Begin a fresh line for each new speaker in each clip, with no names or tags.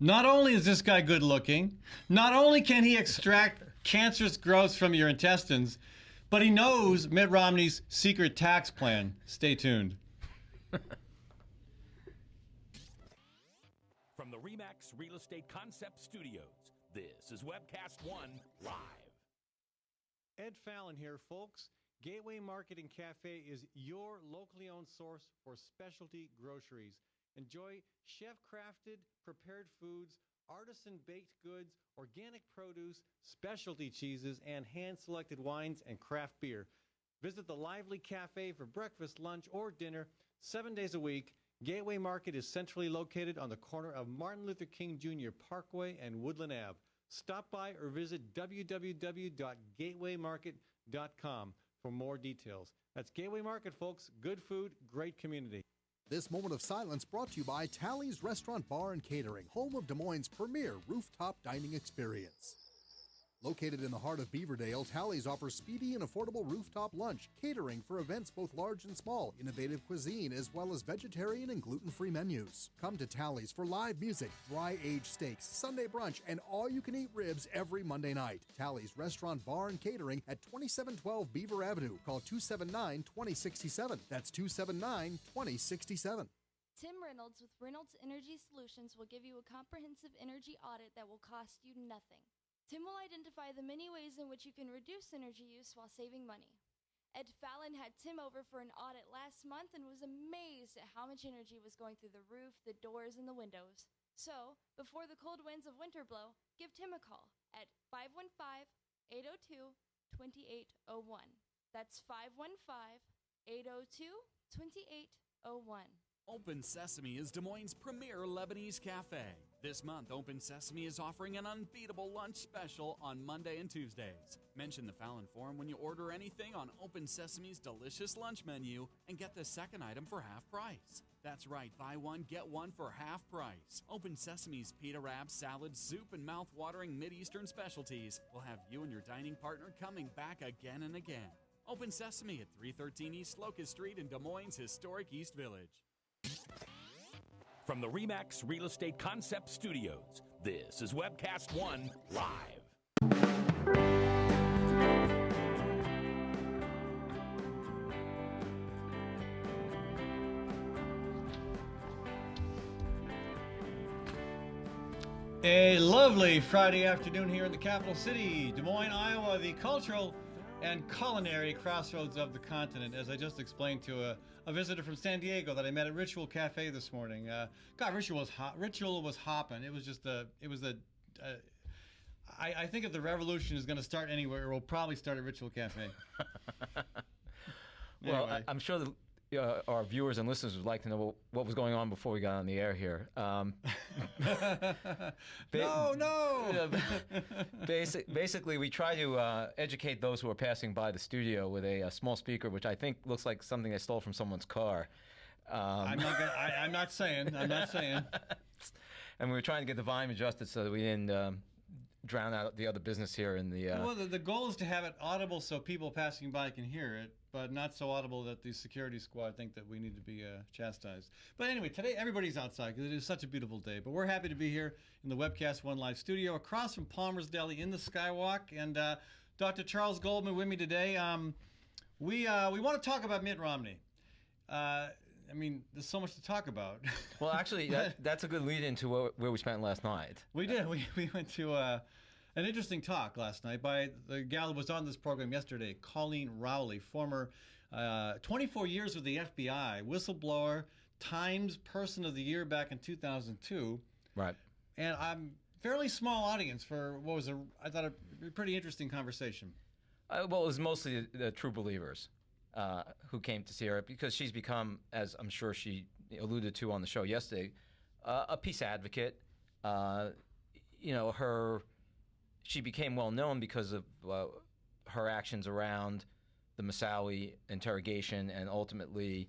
Not only is this guy good looking, not only can he extract cancerous growths from your intestines, but he knows Mitt Romney's secret tax plan. Stay tuned.
From the RE/MAX Real Estate Concept Studios, this is Webcast One Live.
Ed Fallon here, folks. Gateway Market and Cafe is your locally owned source for specialty groceries. Enjoy chef-crafted, prepared foods, artisan-baked goods, organic produce, specialty cheeses, and hand-selected wines and craft beer. Visit the lively cafe for breakfast, lunch, or dinner 7 days a week. Gateway Market is centrally located on the corner of Martin Luther King Jr. Parkway and Woodland Ave. Stop by or visit www.gatewaymarket.com for more details. That's Gateway Market, folks. Good food, great community.
This moment of silence brought to you by Tally's Restaurant Bar and Catering, home of Des Moines' premier rooftop dining experience. Located in the heart of Beaverdale, Tally's offers speedy and affordable rooftop lunch, catering for events both large and small, innovative cuisine, as well as vegetarian and gluten-free menus. Come to Tally's for live music, dry-aged steaks, Sunday brunch, and all-you-can-eat ribs every Monday night. Tally's Restaurant Bar and Catering at 2712 Beaver Avenue. Call 279-2067. That's 279-2067.
Tim Reynolds with Reynolds Energy Solutions will give you a comprehensive energy audit that will cost you nothing. Tim will identify the many ways in which you can reduce energy use while saving money. Ed Fallon had Tim over for an audit last month and was amazed at how much energy was going through the roof, the doors, and the windows. So, before the cold winds of winter blow, give Tim a call at 515-802-2801. That's 515-802-2801.
Open Sesame is Des Moines' premier Lebanese cafe. This month, Open Sesame is offering an unbeatable lunch special on Monday and Tuesdays. Mention the Fallon Forum when you order anything on Open Sesame's delicious lunch menu and get the second item for half price. That's right, buy one, get one for half price. Open Sesame's pita wraps, salads, soup, and mouth-watering Mid-Eastern specialties will have you and your dining partner coming back again and again. Open Sesame at 313 East Locust Street in Des Moines' historic East Village.
From the RE/MAX Real Estate Concept Studios, this is Webcast One Live.
A lovely Friday afternoon here in the capital city, Des Moines, Iowa, the cultural and culinary crossroads of the continent, as I just explained to a visitor from San Diego that I met at Ritual Cafe this morning. God, Ritual was hot. Ritual was hopping. It was just I think if the revolution is going to start anywhere, it will probably start at Ritual Cafe.
Well,
Anyway.
I'm sure our viewers and listeners would like to know what was going on before we got on the air here.
No.
Basically, we try to educate those who are passing by the studio with a small speaker, which I think looks like something I stole from someone's car.
I'm not saying.
And we were trying to get the volume adjusted so that we didn't drown out the other business here in the.
Well, the goal is to have it audible so people passing by can hear it, but not so audible that the security squad think that we need to be chastised. But anyway, today everybody's outside because it is such a beautiful day. But we're happy to be here in the Webcast One Live studio across from Palmer's Deli in the Skywalk. And Dr. Charles Goldman with me today. We want to talk about Mitt Romney. I mean, there's so much to talk about.
Well, actually, that's a good lead into where we spent last night.
We did. We went to an interesting talk last night by the gal who was on this program yesterday, Colleen Rowley, former 24 years with the FBI, whistleblower, Times Person of the Year back in 2002.
Right.
And I'm fairly small audience for what was I thought a pretty interesting conversation.
Well, it was mostly the true believers who came to see her because she's become, as I'm sure she alluded to on the show yesterday, a peace advocate. She became well known because of her actions around the Moussaoui interrogation and ultimately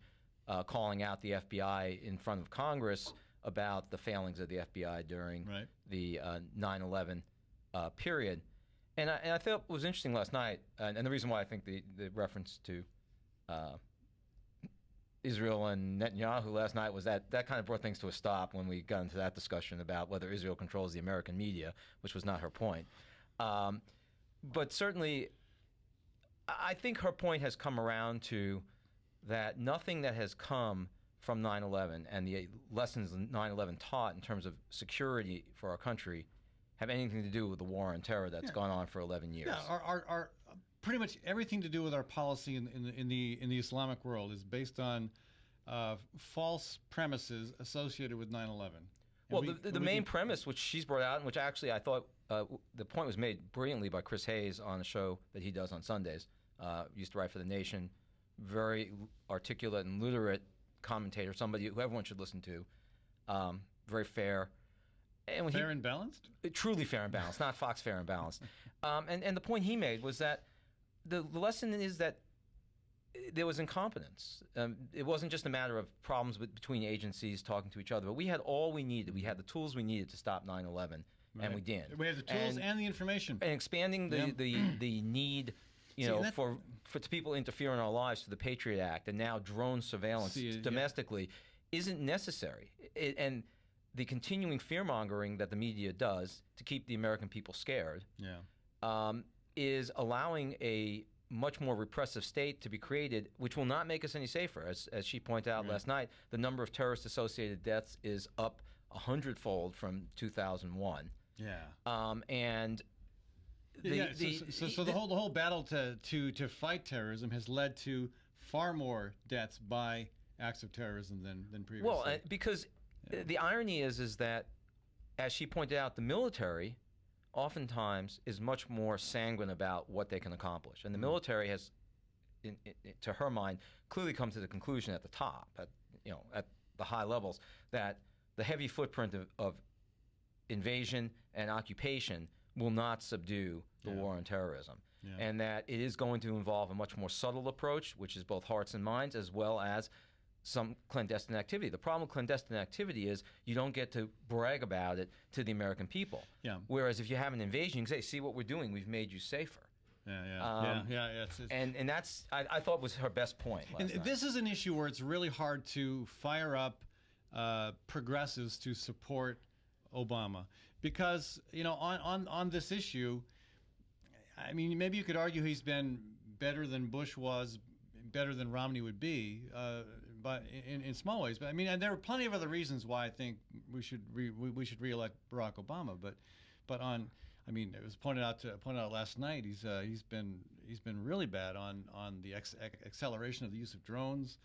calling out the FBI in front of Congress about the failings of the FBI during the 9/11 period. And I thought it was interesting last night, and the reason why I think the reference to Israel and Netanyahu last night was that kind of brought things to a stop when we got into that discussion about whether Israel controls the American media, which was not her point. But certainly, I think her point has come around to that nothing that has come from 9/11 and the lessons 9/11 taught in terms of security for our country have anything to do with the war on terror that's gone on for 11 years.
Yeah, our pretty much everything to do with our policy in the Islamic world is based on false premises associated with 9/11.
Well, the main premise, which she's brought out, and which actually I thought the point was made brilliantly by Chris Hayes on a show that he does on Sundays. Used to write for The Nation, very articulate and literate commentator, somebody who everyone should listen to, very fair. And
fair and balanced?
Truly fair and balanced, not Fox fair and balanced. And the point he made was that the lesson is that there was incompetence. It wasn't just a matter of problems between agencies talking to each other, but we had all we needed. We had the tools we needed to stop 9/11, and we did.
We had the tools and the information.
And expanding the need, for people to interfere in our lives through the Patriot Act and now drone surveillance domestically isn't necessary. And the continuing fear-mongering that the media does to keep the American people scared is allowing a much more repressive state to be created, which will not make us any safer. As she pointed out last night, the number of terrorist-associated deaths is up 100-fold from 2001.
Yeah.
So
the whole battle to fight terrorism has led to far more deaths by acts of terrorism than previously.
Well, because the irony is that, as she pointed out, the military oftentimes is much more sanguine about what they can accomplish, and the military has, to her mind, clearly come to the conclusion at the top, at the high levels, that the heavy footprint of invasion and occupation will not subdue the war on terrorism, and that it is going to involve a much more subtle approach, which is both hearts and minds, as well as some clandestine activity. The problem with clandestine activity is you don't get to brag about it to the American people. Yeah. Whereas if you have an invasion, you can say, "See what we're doing? We've made you safer." And that's I thought was her best point.
This is an issue where it's really hard to fire up progressives to support Obama, because on this issue, I mean, maybe you could argue he's been better than Bush was, better than Romney would be, but in small ways. But I mean, and there are plenty of other reasons why I think we should reelect Barack Obama. But on, I mean, it was pointed out last night. He's been really bad on the acceleration of the use of drones.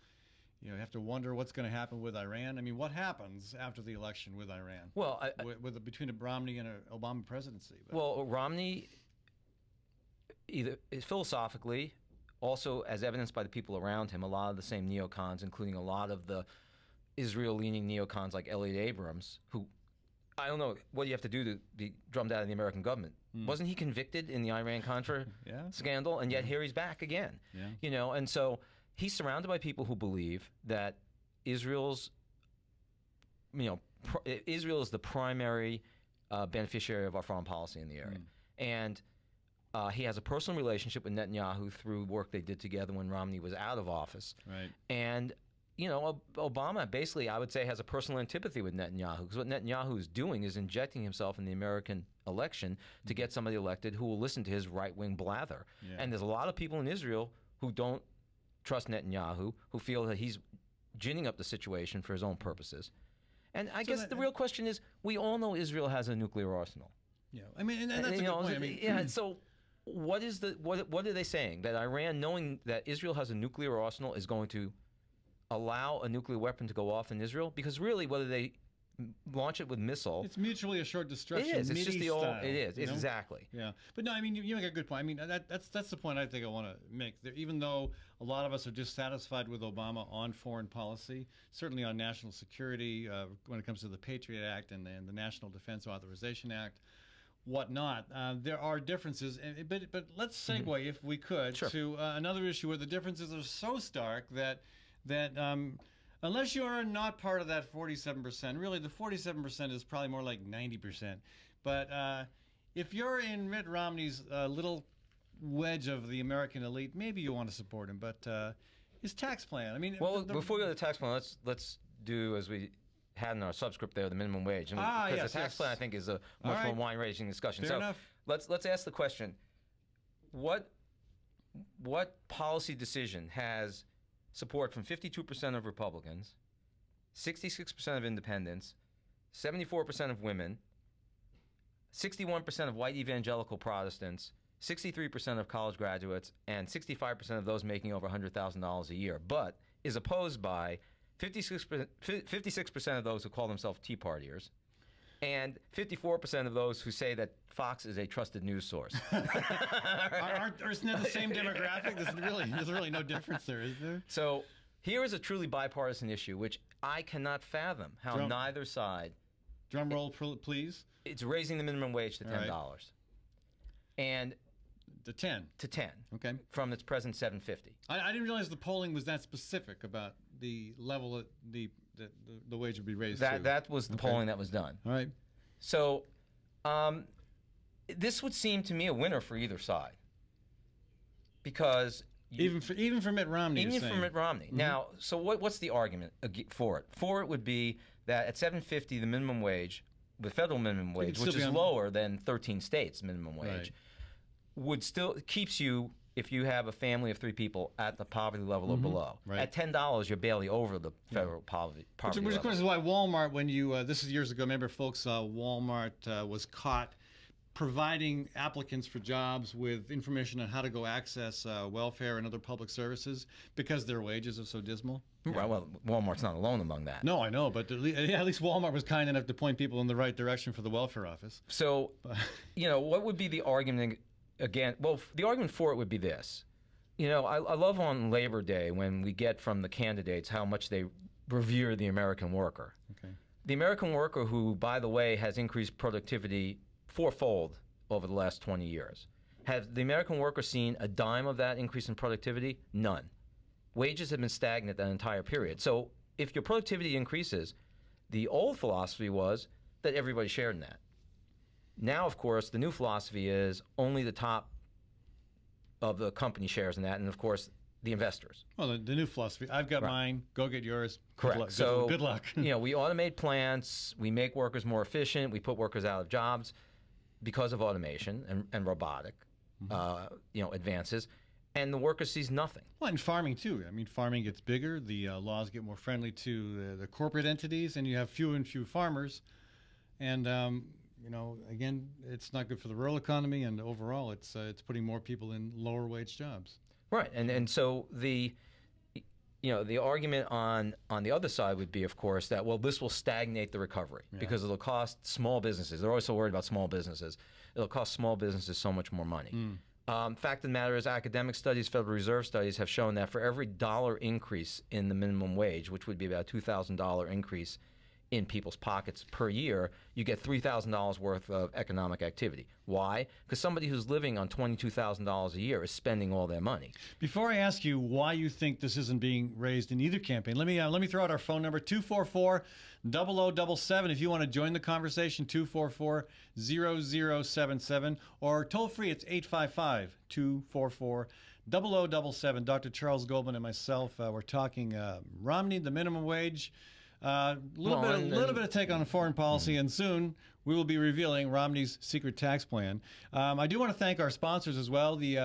You have to wonder what's going to happen with Iran. I mean, what happens after the election with Iran? Well, between a Romney and an Obama presidency.
Well, Romney, either philosophically, also as evidenced by the people around him, a lot of the same neocons, including a lot of the Israel-leaning neocons like Elliot Abrams, who, I don't know what you have to do to be drummed out of the American government. Wasn't he convicted in the Iran-Contra scandal? And yet here he's back again. Yeah. And so he's surrounded by people who believe that Israel is the primary beneficiary of our foreign policy in the area. And he has a personal relationship with Netanyahu through work they did together when Romney was out of office. Right. And, Obama basically, I would say, has a personal antipathy with Netanyahu, because what Netanyahu is doing is injecting himself in the American election to get somebody elected who will listen to his right-wing blather. Yeah. And there's a lot of people in Israel who don't trust Netanyahu, who feel that he's ginning up the situation for his own purposes. And I guess the real question is, we all know Israel has a nuclear arsenal.
Yeah, I mean, and that's a good point. I mean,
so what are they saying? That Iran, knowing that Israel has a nuclear arsenal, is going to allow a nuclear weapon to go off in Israel? Because really, whether they launch it with missile,
it's mutually assured destruction.
It is. It's just the old. It is. It's exactly.
Yeah. But no, I mean, you make a good point. I mean, that's the point I think I want to make. Even though a lot of us are dissatisfied with Obama on foreign policy, certainly on national security, when it comes to the Patriot Act and the National Defense Authorization Act, whatnot, there are differences. But let's segue, if we could, to another issue where the differences are so stark that unless you are not part of that 47%, really the 47% is probably more like 90%. But if you're in Mitt Romney's little wedge of the American elite, maybe you want to support him. But his tax plan. I mean,
Well, before we go to the tax plan, let's do as we had in our subscript there, the minimum wage. Because
yes,
the tax plan, I think, is a much more wide-ranging discussion.
Fair
so
enough.
let's ask the question: What policy decision has support from 52% of Republicans, 66% of independents, 74% of women, 61% of white evangelical Protestants, 63% of college graduates, and 65% of those making over $100,000 a year, but is opposed by 56% of those who call themselves Tea Partiers, and 54% of those who say that Fox is a trusted news source.
Isn't that the same demographic? There's really no difference there, is there?
So here is a truly bipartisan issue, which I cannot fathom how neither side.
Drum roll, please.
It's raising the minimum wage to $10, and
to 10.
To 10.
Okay.
From its present $7.50.
I didn't realize the polling was that specific about the level that the wage would be raised to.
That was the polling that was done.
All right.
So, this would seem to me a winner for either side, because
even for Mitt Romney.
Even for Mitt Romney. Mm-hmm. Now, so what's the argument for it? For it would be that at $7.50, the minimum wage, the federal minimum wage, which is lower than 13 states' minimum wage, would still keeps you, if you have a family of 3 people, at the poverty level or below. Right. At $10, you're barely over the federal poverty level.
Which of course is why Walmart, when you this is years ago, remember folks, Walmart was caught providing applicants for jobs with information on how to go access welfare and other public services because their wages are so dismal.
Right. Well, Walmart's not alone among that.
No, I know, but at least Walmart was kind enough to point people in the right direction for the welfare office.
So, what would be the argument again? Well, the argument for it would be this. I love on Labor Day when we get from the candidates how much they revere the American worker.
Okay.
The American worker, who, by the way, has increased productivity fourfold over the last 20 years. Has the American worker seen a dime of that increase in productivity? None. Wages have been stagnant that entire period. So if your productivity increases, the old philosophy was that everybody shared in that. Now, of course, the new philosophy is only the top of the company shares in that, and, of course, the investors.
Well, the new philosophy, I've got mine, go get yours.
Correct.
Good luck.
We automate plants, we make workers more efficient, we put workers out of jobs because of automation and robotic advances, and the worker sees nothing.
Well, and farming too. I mean, farming gets bigger, the laws get more friendly to the corporate entities, and you have fewer and fewer farmers. And again, it's not good for the rural economy, and overall, it's putting more people in lower wage jobs.
Right, and so the argument on the other side would be, of course, that this will stagnate the recovery because it'll cost small businesses. They're always so worried about small businesses. It'll cost small businesses so much more money. Fact of the matter is, academic studies, Federal Reserve studies have shown that for every $1 increase in the minimum wage, which would be about a $2,000 increase in people's pockets per year, you get $3,000 worth of economic activity. Why? Because somebody who's living on $22,000 a year is spending all their money.
Before I ask you why you think this isn't being raised in either campaign, let me throw out our phone number, 244-0077. If you want to join the conversation, 244-0077, or toll free, it's 855-244-0077. Dr. Charles Goldman and myself, we're talking Romney, the minimum wage. Little bit of take on foreign policy, and soon we will be revealing Romney's secret tax plan. I do want to thank our sponsors as well, the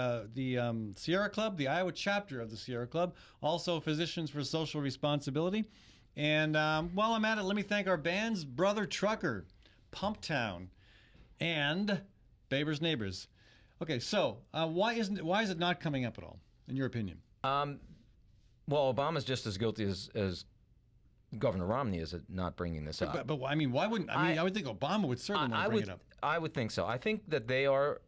Sierra Club, the Iowa chapter of the Sierra Club, also Physicians for Social Responsibility. And while I'm at it, let me thank our bands, Brother Trucker, Pumptown, and Baber's Neighbors. Okay, so why is it not coming up at all, in your opinion?
Well, Obama's just as guilty as Governor Romney is not bringing this up.
But I mean, why wouldn't? I would think Obama would certainly want to bring it up.
I would think so. I think that the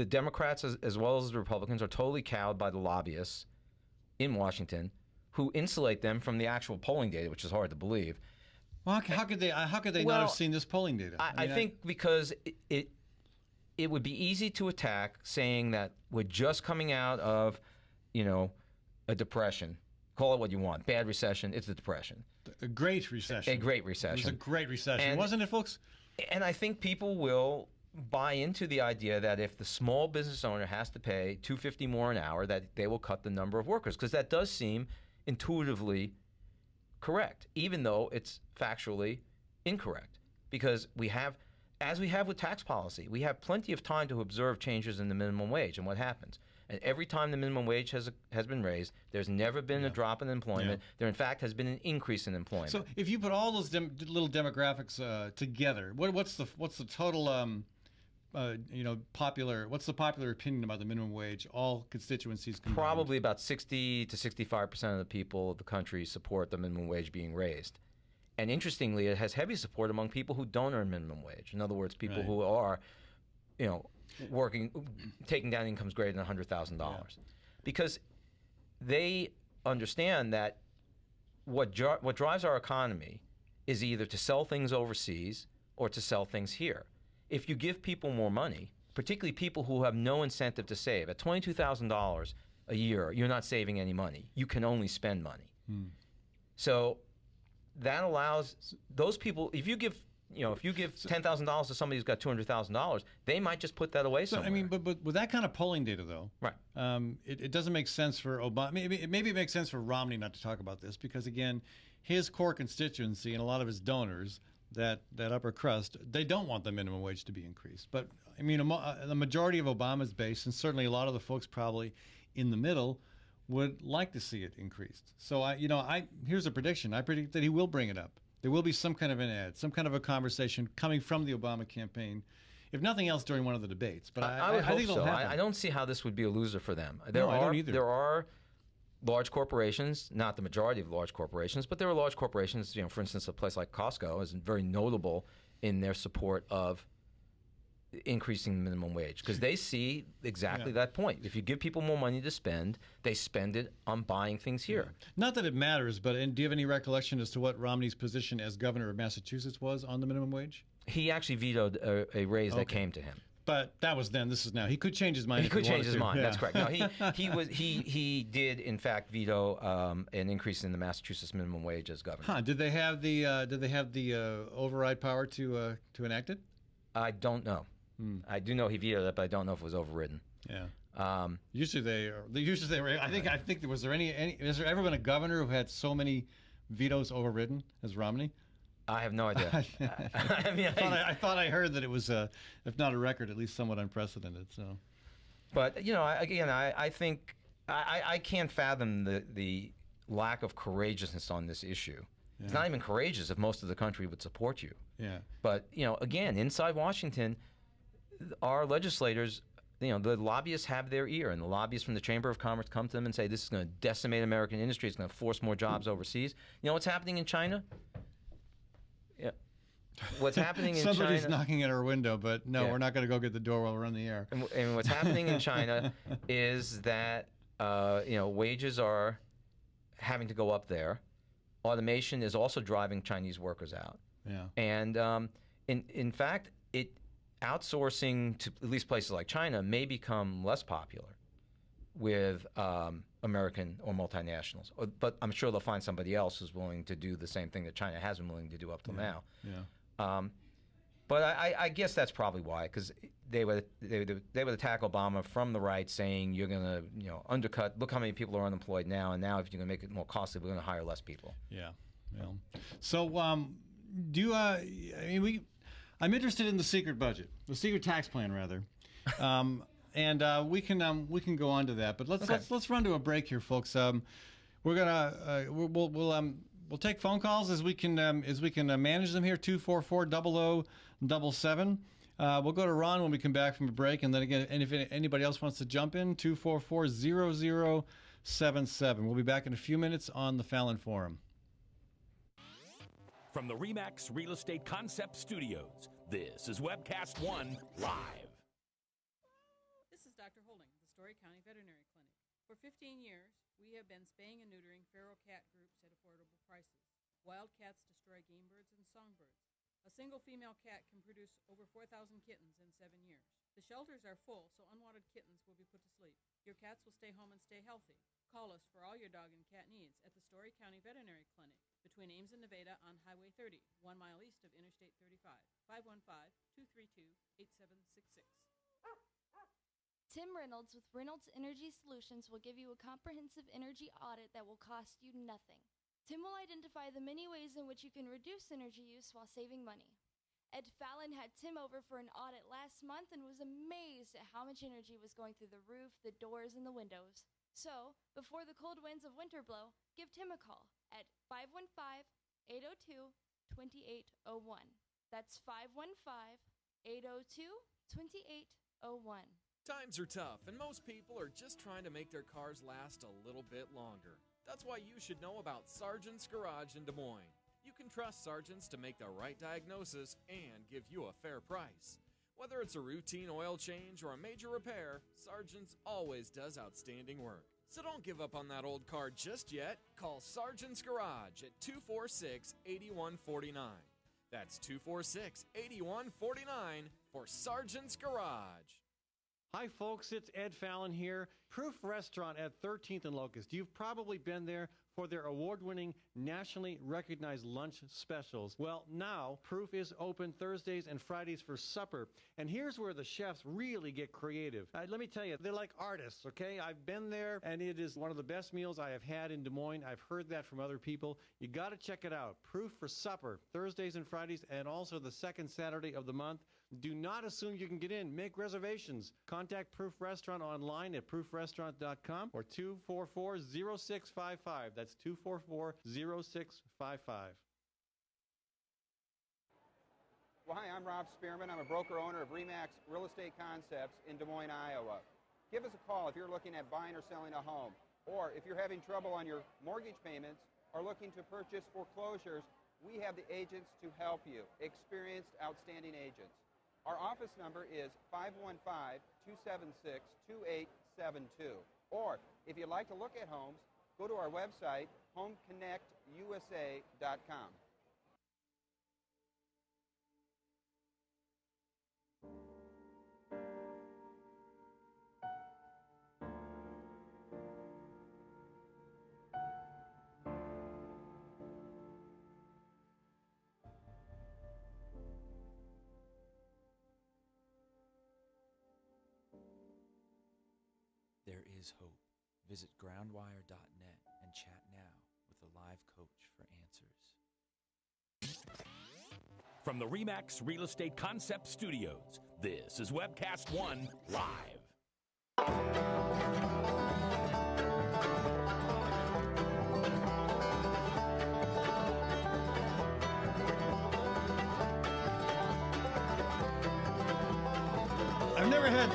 Democrats as well as the Republicans are totally cowed by the lobbyists in Washington who insulate them from the actual polling data, which is hard to believe.
Well, how could they not have seen this polling data?
I think because it would be easy to attack, saying that we're just coming out of, a depression. Call it what you want. Bad recession. It's a depression.
A great recession.
A great recession.
It was a great recession, wasn't it, folks?
And I think people will buy into the idea that if the small business owner has to pay $2.50 more an hour, that they will cut the number of workers, because that does seem intuitively correct, even though it's factually incorrect. Because we have, as we have with tax policy, we have plenty of time to observe changes in the minimum wage and what happens. And every time the minimum wage has been raised, there's never been a drop in employment. There, in fact, has been an increase in employment.
So, if you put all those little demographics together, what's the total what's the popular opinion about the minimum wage? All constituencies combined?
Probably about 60 to 65% of the people of the country support the minimum wage being raised. And interestingly, it has heavy support among people who don't earn minimum wage. In other words, people who are, working, taking down incomes greater than $100,000, because they understand that what drives our economy is either to sell things overseas or to sell things here. If you give people more money, particularly people who have no incentive to save, at $22,000 a year, you're not saving any money. You can only spend money. So that allows those people, if you give $10,000 to somebody who's got $200,000, they might just put that away somewhere.
I mean, but with that kind of polling data, though,
right?
It doesn't make sense for Obama. Maybe it makes sense for Romney not to talk about this, because again, his core constituency and a lot of his donors, that upper crust, they don't want the minimum wage to be increased. But I mean, the majority of Obama's base, and certainly a lot of the folks probably in the middle, would like to see it increased. So here's a prediction. I predict that he will bring it up. There will be some kind of an ad, some kind of a conversation coming from the Obama campaign, if nothing else during one of the debates. But I
would hope
think
so.
it'll happen.
I don't see how this would be a loser for them.
No, I don't either.
There are large corporations, not the majority of large corporations, but there are large corporations. For instance, a place like Costco is very notable in their support of increasing the minimum wage, because they see exactly that point. If you give people more money to spend, they spend it on buying things here.
Not that it matters, but do you have any recollection as to what Romney's position as governor of Massachusetts was on the minimum wage?
He actually vetoed a raise that came to him.
But that was then. This is now. He could change his mind.
He could change his mind. That's correct. No, he did in fact veto an increase in the Massachusetts minimum wage as governor.
Did they have the override power to enact it? I
don't know. I do know he vetoed it, but I don't know if it was overridden.
Yeah. Usually they were. I think was there has there ever been a governor who had so many vetoes overridden as Romney?
I have no idea.
I thought I heard that it was, if not a record, at least somewhat unprecedented. So,
but I think I can't fathom the lack of courageousness on this issue. Yeah. It's not even courageous if most of the country would support you.
Yeah.
But again, inside Washington, our legislators, the lobbyists have their ear, and the lobbyists from the Chamber of Commerce come to them and say, this is going to decimate American industry. It's going to force more jobs overseas. You know what's happening in China? Yeah. What's happening in
Somebody's
China?
knocking at our window, but no, we're not going to go get the door while we're on the air.
And what's happening in China is that wages are having to go up there. Automation is also driving Chinese workers out.
Yeah.
And in fact, outsourcing to at least places like China may become less popular with American or multinationals. But I'm sure they'll find somebody else who's willing to do the same thing that China has been willing to do up till now.
Yeah.
But I guess that's probably why, because they would attack Obama from the right, saying you're going to undercut. Look how many people are unemployed now, and now if you're going to make it more costly, we're going to hire less people.
Yeah. Well, so I'm interested in the secret budget, the secret tax plan, rather, and we can go on to that. But let's run to a break here, folks. We're gonna we'll take phone calls as we can manage them here. 244-0077. We'll go to Ron when we come back from a break, and then again, and if anybody else wants to jump in, 244-0077. We'll be back in a few minutes on the Fallon Forum.
From the RE/MAX Real Estate Concept Studios, this is Webcast One Live.
This is Dr. Holding, the Story County Veterinary Clinic. For 15 years, we have been spaying and neutering feral cat groups at affordable prices. Wild cats destroy game birds and songbirds. A single female cat can produce over 4,000 kittens in 7 years. The shelters are full, so unwanted kittens will be put to sleep. Your cats will stay home and stay healthy. Call us for all your dog and cat needs at the Story County Veterinary Clinic between Ames and Nevada on Highway 30, 1 mile east of Interstate 35, 515-232-8777.
Tim Reynolds with Reynolds Energy Solutions will give you a comprehensive energy audit that will cost you nothing. Tim will identify the many ways in which you can reduce energy use while saving money. Ed Fallon had Tim over for an audit last month and was amazed at how much energy was going through the roof, the doors, and the windows. So, before the cold winds of winter blow, give Tim a call at 515-802-2801. That's 515-802-2801.
Times are tough, and most people are just trying to make their cars last a little bit longer. That's why you should know about Sargent's Garage in Des Moines. You can trust Sargent's to make the right diagnosis and give you a fair price. Whether it's a routine oil change or a major repair, Sargent's always does outstanding work. So don't give up on that old car just yet. Call Sargent's Garage at 246-8149. That's 246-8149 for Sargent's Garage.
Hi, folks. It's Ed Fallon here. Proof Restaurant at 13th and Locust. You've probably been there for their award-winning, nationally recognized lunch specials. Well, now Proof is open Thursdays and Fridays for supper. And here's where the chefs really get creative. Let me tell you, they're like artists, okay? I've been there, and it is one of the best meals I have had in Des Moines. I've heard that from other people. You got to check it out. Proof for supper, Thursdays and Fridays, and also the second Saturday of the month. Do not assume you can get in. Make reservations. Contact Proof Restaurant online at proofrestaurant.com or 244-0655. That's 244-0655.
Well, hi, I'm Rob Spearman. I'm a broker-owner of RE/MAX Real Estate Concepts in Des Moines, Iowa. Give us a call if you're looking at buying or selling a home, or if you're having trouble on your mortgage payments or looking to purchase foreclosures. We have the agents to help you, experienced, outstanding agents. Our office number is 515-276-2872. Or if you'd like to look at homes, go to our website, homeconnectusa.com.
There is hope. Visit groundwire.net and chat now with a live coach for answers.
From the RE/MAX Real Estate Concept Studios, this is Webcast 1 Live.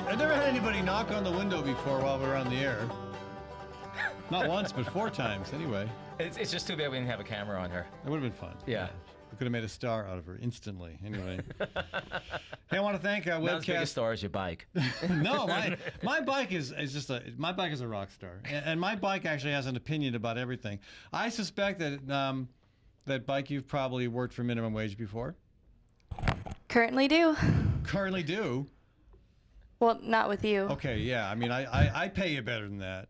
I've never had anybody knock on the window before while we're on the air. Not once, but 4 times anyway.
It's just too bad we didn't have a camera on her.
It would have been fun.
Yeah.
We could have made a star out of her instantly. Anyway. Hey, I want to thank
Not as big a
Webcast.
star as your bike.
No, my bike is just my bike is a rock star, and my bike actually has an opinion about everything. I suspect that that bike you've probably worked for minimum wage before.
Currently do.
Currently do.
Well, not with you.
Okay, yeah. I mean, I pay you better than that.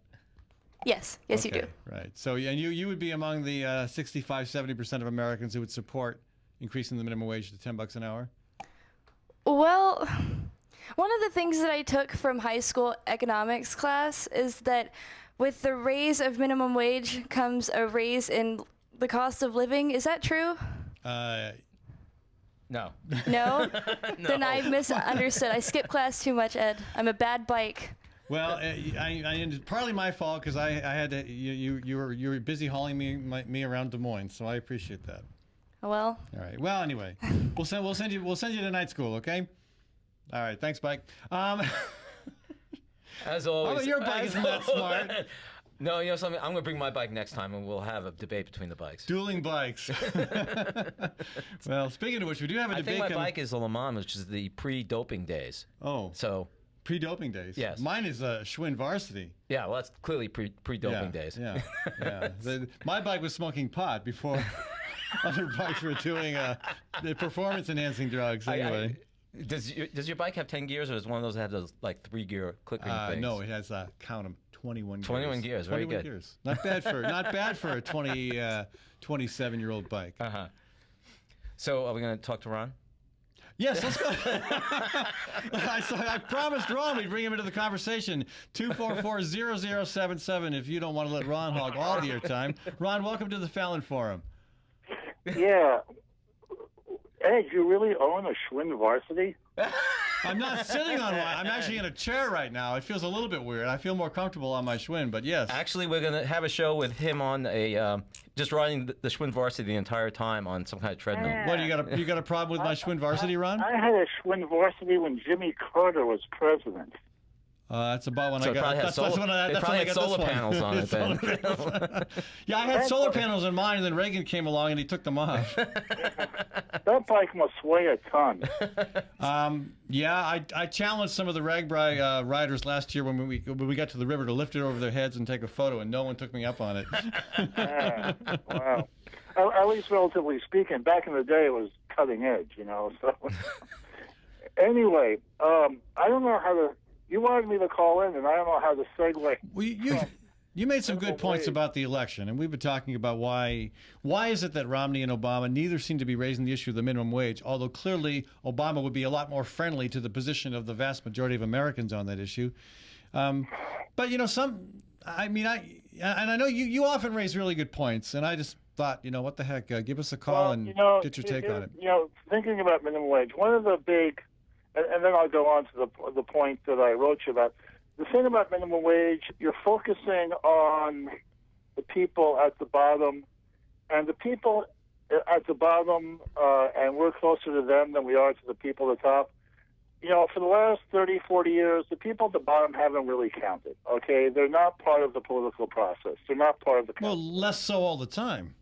Yes, you do.
Right. So, and you would be among the 65-70% of Americans who would support increasing the minimum wage to $10 an hour.
Well, one of the things that I took from high school economics class is that with the raise of minimum wage comes a raise in the cost of living. Is that true?
No.
No? Then I misunderstood. I skipped class too much, Ed. I'm a bad bike.
Well, it's partly my fault because I had to. You were busy hauling me around Des Moines, so I appreciate that.
Well.
All right. Well, anyway, we'll send you to night school, okay? All right. Thanks, bike.
As always.
Your bike isn't that smart.
No, you know something? I'm going to bring my bike next time, and we'll have a debate between the bikes.
Dueling bikes. Well, speaking of which, we do have a debate.
I think my bike is a Le Mans, which is the pre-doping days.
Oh.
So.
Pre-doping days.
Yes.
Mine is Schwinn Varsity.
Yeah, well, that's clearly pre-doping days.
Yeah. My bike was smoking pot before other bikes were doing the performance-enhancing drugs. Anyway.
Does your bike have 10 gears, or is one of those that have those like 3-gear clickering things?
No, it has count them 21 gears.
21 gears, very good.
Gears. Not bad for a 27-year-old bike.
Uh-huh. So are we going to talk to Ron?
Yes, let's go. I promised Ron we'd bring him into the conversation. 244-0077 if you don't want to let Ron hog all the airtime. Ron, welcome to the Fallon Forum.
Yeah. Ed, you really own a Schwinn Varsity?
I'm not sitting on one. I'm actually in a chair right now. It feels a little bit weird. I feel more comfortable on my Schwinn, but yes.
Actually, we're going to have a show with him on a just riding the Schwinn Varsity the entire time on some kind of treadmill.
What, you got a problem with my Schwinn Varsity, Ron?
I had a Schwinn Varsity when Jimmy Carter was president.
That's about when
So
I
it
got.
probably had
That's
solar-
when I
it
got
probably had
this
solar
one.
panels on it then.
Solar panels. Yeah, I had solar panels on mine, and then Reagan came along and he took them off.
That bike must weigh a ton.
Yeah, I challenged some of the Ragbri riders last year when we got to the river to lift it over their heads and take a photo, and no one took me up on it.
Wow. At least relatively speaking, back in the day it was cutting edge, so. Anyway, I don't know how to. You wanted me to call in, and I don't know how to segue.
Well, you made some good points about the election, and we've been talking about why is it that Romney and Obama neither seem to be raising the issue of the minimum wage, although clearly Obama would be a lot more friendly to the position of the vast majority of Americans on that issue. But I know you often raise really good points, and I just thought, what the heck, give us a call and get your take on it.
Thinking about minimum wage, one of the big. And then I'll go on to the point that I wrote you about. The thing about minimum wage, you're focusing on the people at the bottom, and the people at the bottom, and we're closer to them than we are to the people at the top. For the last 30, 40 years, the people at the bottom haven't really counted, okay? They're not part of the political process. They're not part of the
Well, less so all the time.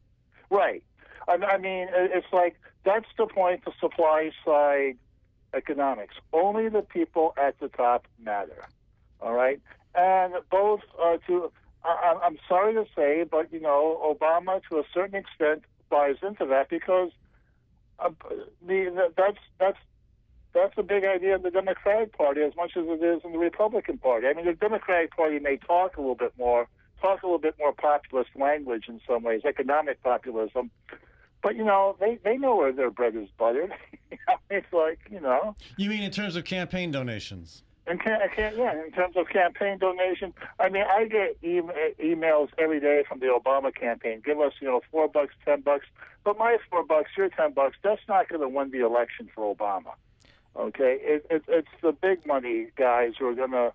Right. I mean, it's like that's the point, the supply side economics. Only the people at the top matter. All right? And both I'm sorry to say, but, Obama, to a certain extent, buys into that because that's a big idea in the Democratic Party as much as it is in the Republican Party. I mean, the Democratic Party may talk a little bit more populist language in some ways, economic populism. But, they know where their bread is buttered. It's like,
You mean in terms of campaign donations?
In terms of campaign donations. I mean, I get emails every day from the Obama campaign. Give us, $4, $10. But my $4, your $10, that's not going to win the election for Obama. Okay? It's the big money guys who are going to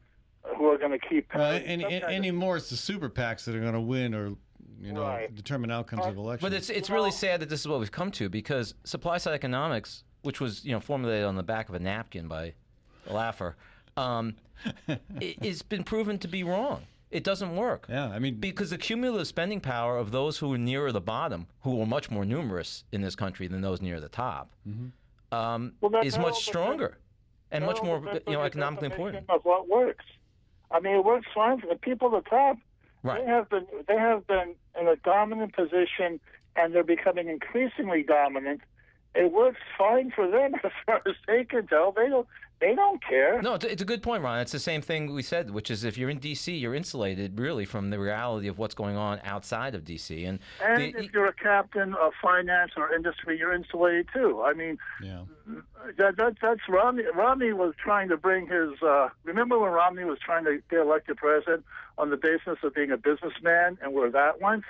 keep...
anymore, it's the super PACs that are going to win or...
Right.
determine outcomes of elections.
But it's really sad that this is what we've come to because supply side economics, which was formulated on the back of a napkin by a laugher, it's been proven to be wrong. It doesn't work.
Yeah, I mean
because the cumulative spending power of those who are nearer the bottom, who are much more numerous in this country than those near the top, is much stronger and much more economically important.
Of what works. I mean, it works fine for the people at the top.
Right.
They have been in a dominant position, and they're becoming increasingly dominant. It works fine for them as far as they can tell. They don't care.
No, it's a good point, Ron. It's the same thing we said, which is if you're in D.C., you're insulated really from the reality of what's going on outside of D.C. And
if you're a captain of finance or industry, you're insulated too. I mean, that's Romney. Romney was trying to bring his. Remember when Romney was trying to get elected president on the basis of being a businessman and where that went?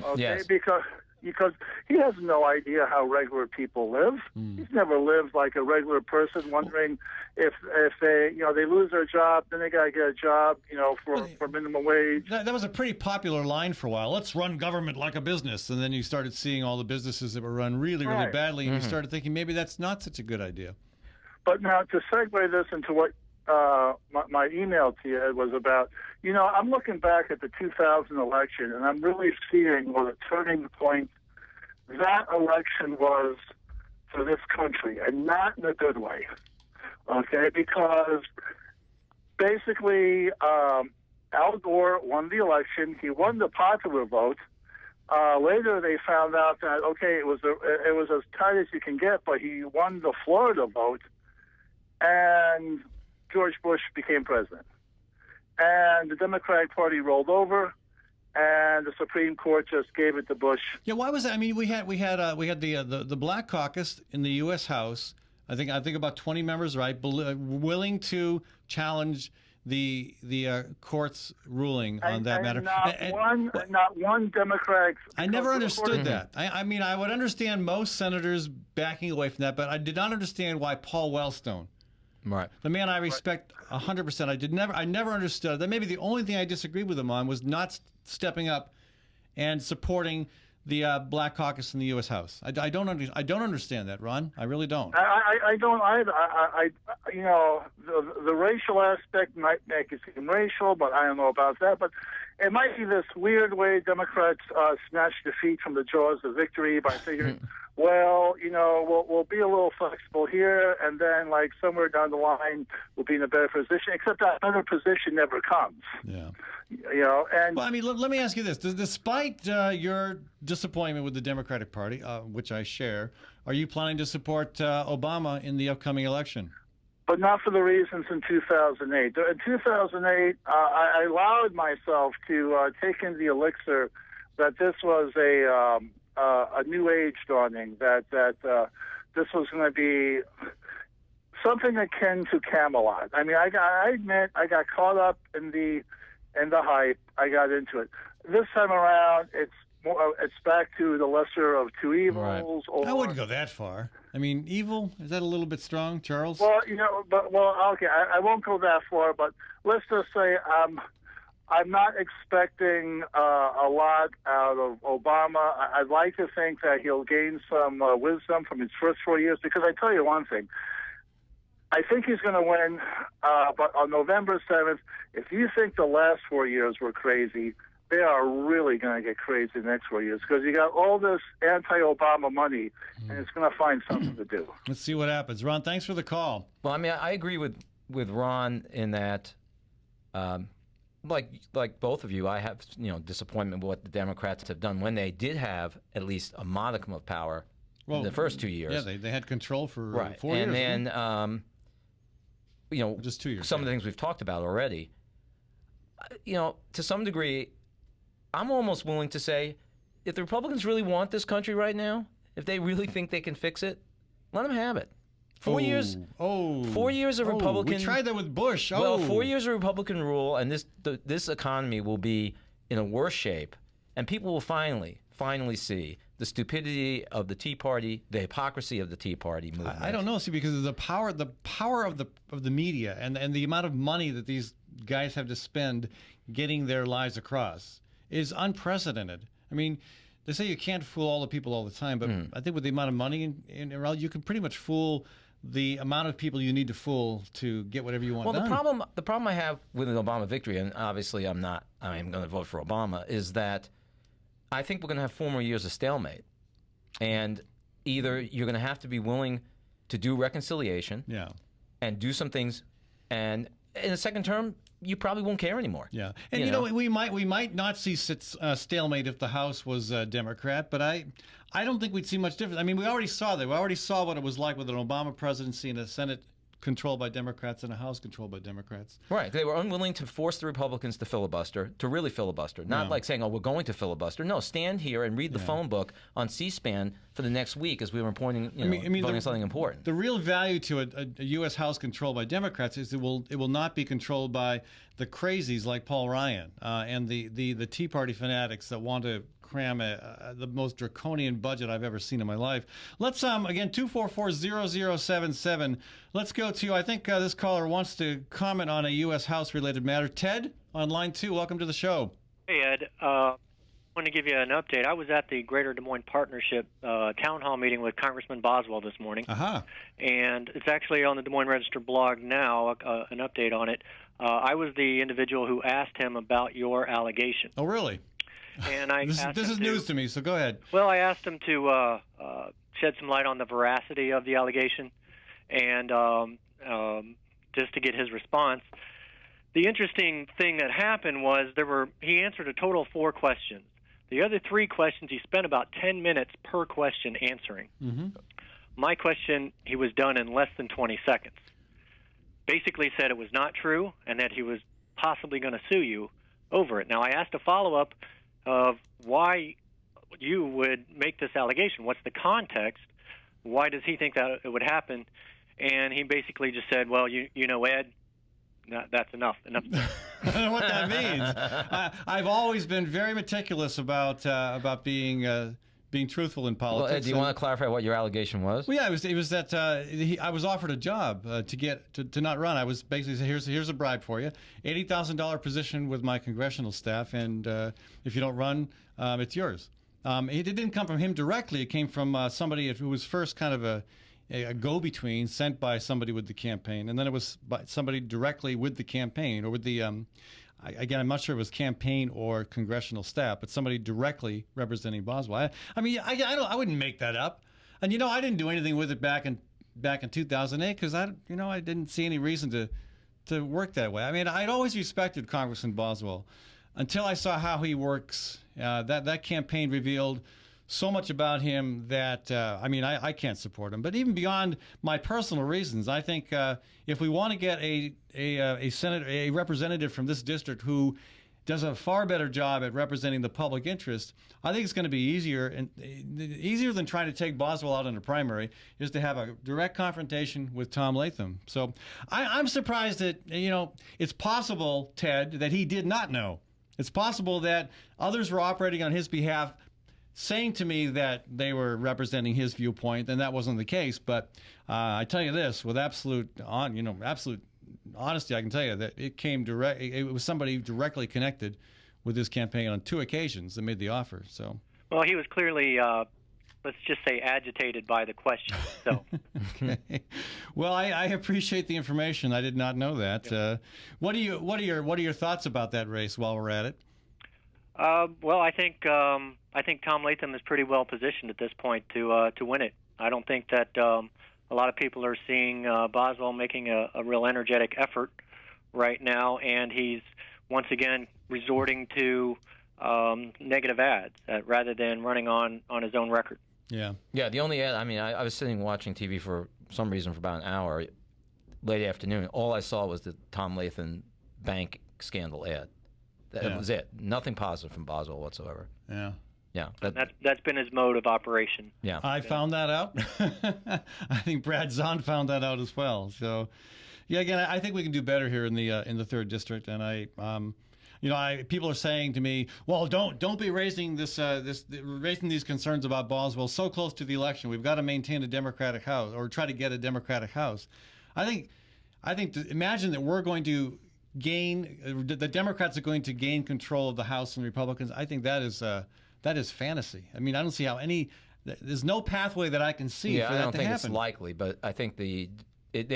Okay,
yes.
Because he has no idea how regular people live. He's never lived like a regular person, wondering if they lose their job, then they got to get a job, for minimum wage.
That was a pretty popular line for a while. Let's run government like a business, and then you started seeing all the businesses that were run really, really badly, and you started thinking maybe that's not such a good idea.
But now to segue this into what my email to you was about, I'm looking back at the 2000 election, and I'm really seeing what a turning point that election was for this country, and not in a good way. Okay, because basically Al Gore won the election. He won the popular vote. Later, they found out that it was as tight as you can get, but he won the Florida vote, and George Bush became president. And the Democratic Party rolled over, and the Supreme Court just gave it to Bush.
Yeah, why was that? I mean, we had the Black Caucus in the U.S. House I think about 20 members, right, willing to challenge the court's ruling on that matter.
Not one Democrat.
I never understood that. I mean, I would understand most senators backing away from that, but I did not understand why Paul Wellstone,
right,
the man I respect 100%, I never understood that. Maybe the only thing I disagreed with him on was not stepping up and supporting the Black Caucus in the U.S. House. I don't understand that, Ron. I really don't.
I don't either. You know, the racial aspect might make it seem racial, but I don't know about that. But it might be this weird way Democrats snatch defeat from the jaws of victory by figuring, well, you know, we'll be a little flexible here, and then like somewhere down the line we'll be in a better position. Except that better position never comes.
Yeah.
You know, and
well, I mean, let me ask you this: despite your disappointment with the Democratic Party, which I share, are you planning to support Obama in the upcoming election?
But not for the reasons in 2008. In 2008, I allowed myself to take in the elixir that this was a new age dawning, that this was going to be something akin to Camelot. I mean, I admit I got caught up in the hype. I got into it. This time around, it's back to the lesser of two evils.
Right.
Or,
I wouldn't go that far. I mean, evil, is that a little bit strong, Charles?
Well, you know, okay, I won't go that far, but let's just say I'm not expecting a lot out of Obama. I'd like to think that he'll gain some wisdom from his first 4 years, because I tell you one thing. I think he's going to win, but on November 7th, if you think the last 4 years were crazy, they are really going to get crazy the next 4 years, because you got all this anti-Obama money, and it's going to find something to do.
Let's see what happens. Ron, thanks for the call.
Well, I mean, I agree with Ron in that, like both of you, I have disappointment with what the Democrats have done when they did have at least a modicum of power in the first 2 years.
Yeah, they had control for 4
years.
And
then,
just 2 years.
Some of the things we've talked about already. To some degree, I'm almost willing to say, if the Republicans really want this country right now, if they really think they can fix it, let them have it. 4 years. 4 years of Republican.
We tried that with Bush.
Well, 4 years of Republican rule, and this economy will be in a worse shape, and people will finally see the stupidity of the Tea Party, the hypocrisy of the Tea Party movement.
I don't know, because of the power of the media and the amount of money that these guys have to spend getting their lies across is unprecedented. I mean, they say you can't fool all the people all the time, but I think with the amount of money you can pretty much fool the amount of people you need to fool to get whatever you want done.
Well, the problem I have with an Obama victory, and obviously I'm going to vote for Obama, is that I think we're going to have 4 more years of stalemate. And either you're going to have to be willing to do reconciliation and do some things, and in the second term, you probably won't care anymore.
Yeah, and we might not see stalemate if the House was Democrat, but I don't think we'd see much difference. I mean, we already saw that. We already saw what it was like with an Obama presidency and a Senate controlled by Democrats and a House controlled by Democrats.
Right. They were unwilling to force the Republicans to filibuster, to really filibuster. Not like saying, we're going to filibuster. No, stand here and read the phone book on C-SPAN for the next week as we were pointing, voting on something important.
The real value to a U.S. House controlled by Democrats is it will not be controlled by the crazies like Paul Ryan and the Tea Party fanatics that want to cram the most draconian budget I've ever seen in my life. Let's, again, 244-0077. Let's go to, I think this caller wants to comment on a U.S. House-related matter. Ted, on line 2, welcome to the show.
Hey, Ed. I want to give you an update. I was at the Greater Des Moines Partnership town hall meeting with Congressman Boswell this morning. And it's actually on the Des Moines Register blog now, an update on it. I was the individual who asked him about your allegation.
Oh, really?
And I
this is news to me, so go ahead.
Well, I asked him to shed some light on the veracity of the allegation, and just to get his response. The interesting thing that happened was he answered a total of 4 questions. The other 3 questions, he spent about 10 minutes per question answering. My question, he was done in less than 20 seconds. Basically said it was not true and that he was possibly going to sue you over it. Now, I asked a follow-up of why you would make this allegation. What's the context? Why does he think that it would happen? and he basically just said, "Well, you know, Ed, that's enough."
I don't know what that means. I've always been very meticulous about being truthful in politics.
Well, Ed, do you want to clarify what your allegation was?
Well, yeah, it was that I was offered a job to not run. I was basically said, here's a bribe for you, $80,000 position with my congressional staff, and if you don't run, it's yours. It didn't come from him directly. It came from somebody who was first kind of a go-between sent by somebody with the campaign, and then it was by somebody directly with the campaign or with the. Again, I'm not sure if it was campaign or congressional staff, but somebody directly representing Boswell. I mean, I wouldn't make that up. And I didn't do anything with it back in 2008 because I didn't see any reason to work that way. I mean, I'd always respected Congressman Boswell until I saw how he works. That campaign revealed so much about him that I can't support him. But even beyond my personal reasons, I think if we want to get a representative from this district who does a far better job at representing the public interest, I think it's going to be easier than trying to take Boswell out in a primary is to have a direct confrontation with Tom Latham. So I'm surprised that it's possible, Ted, that he did not know. It's possible that others were operating on his behalf, saying to me that they were representing his viewpoint, and that wasn't the case. But I tell you this, with absolute honesty, I can tell you that it came direct. It was somebody directly connected with this campaign on 2 occasions that made the offer. So,
well, he was clearly, let's just say, agitated by the question. So,
okay. Well, I appreciate the information. I did not know that.
Yep.
What are your thoughts about that race while we're at it?
Well, I think Tom Latham is pretty well positioned at this point to win it. I don't think that a lot of people are seeing Boswell making a real energetic effort right now, and he's once again resorting to negative ads rather than running on his own record.
Yeah.
Yeah, the only ad, I was sitting watching TV for some reason for about an hour, late afternoon. All I saw was the Tom Latham bank scandal ad. That was it. Nothing positive from Boswell whatsoever.
Yeah.
Yeah.
That's been his mode of operation.
Yeah.
I found that out. I think Brad Zahn found that out as well. So, yeah, again, I think we can do better here in the 3rd district. And people are saying to me, "Well, don't be raising raising these concerns about Boswell so close to the election. We've got to maintain a Democratic House or try to get a Democratic House." I think imagine that we're going to the Democrats are going to gain control of the House and Republicans. I think that is fantasy. I mean, I don't see how there's no pathway that I can see for that to happen.
I don't think it's likely, but I think they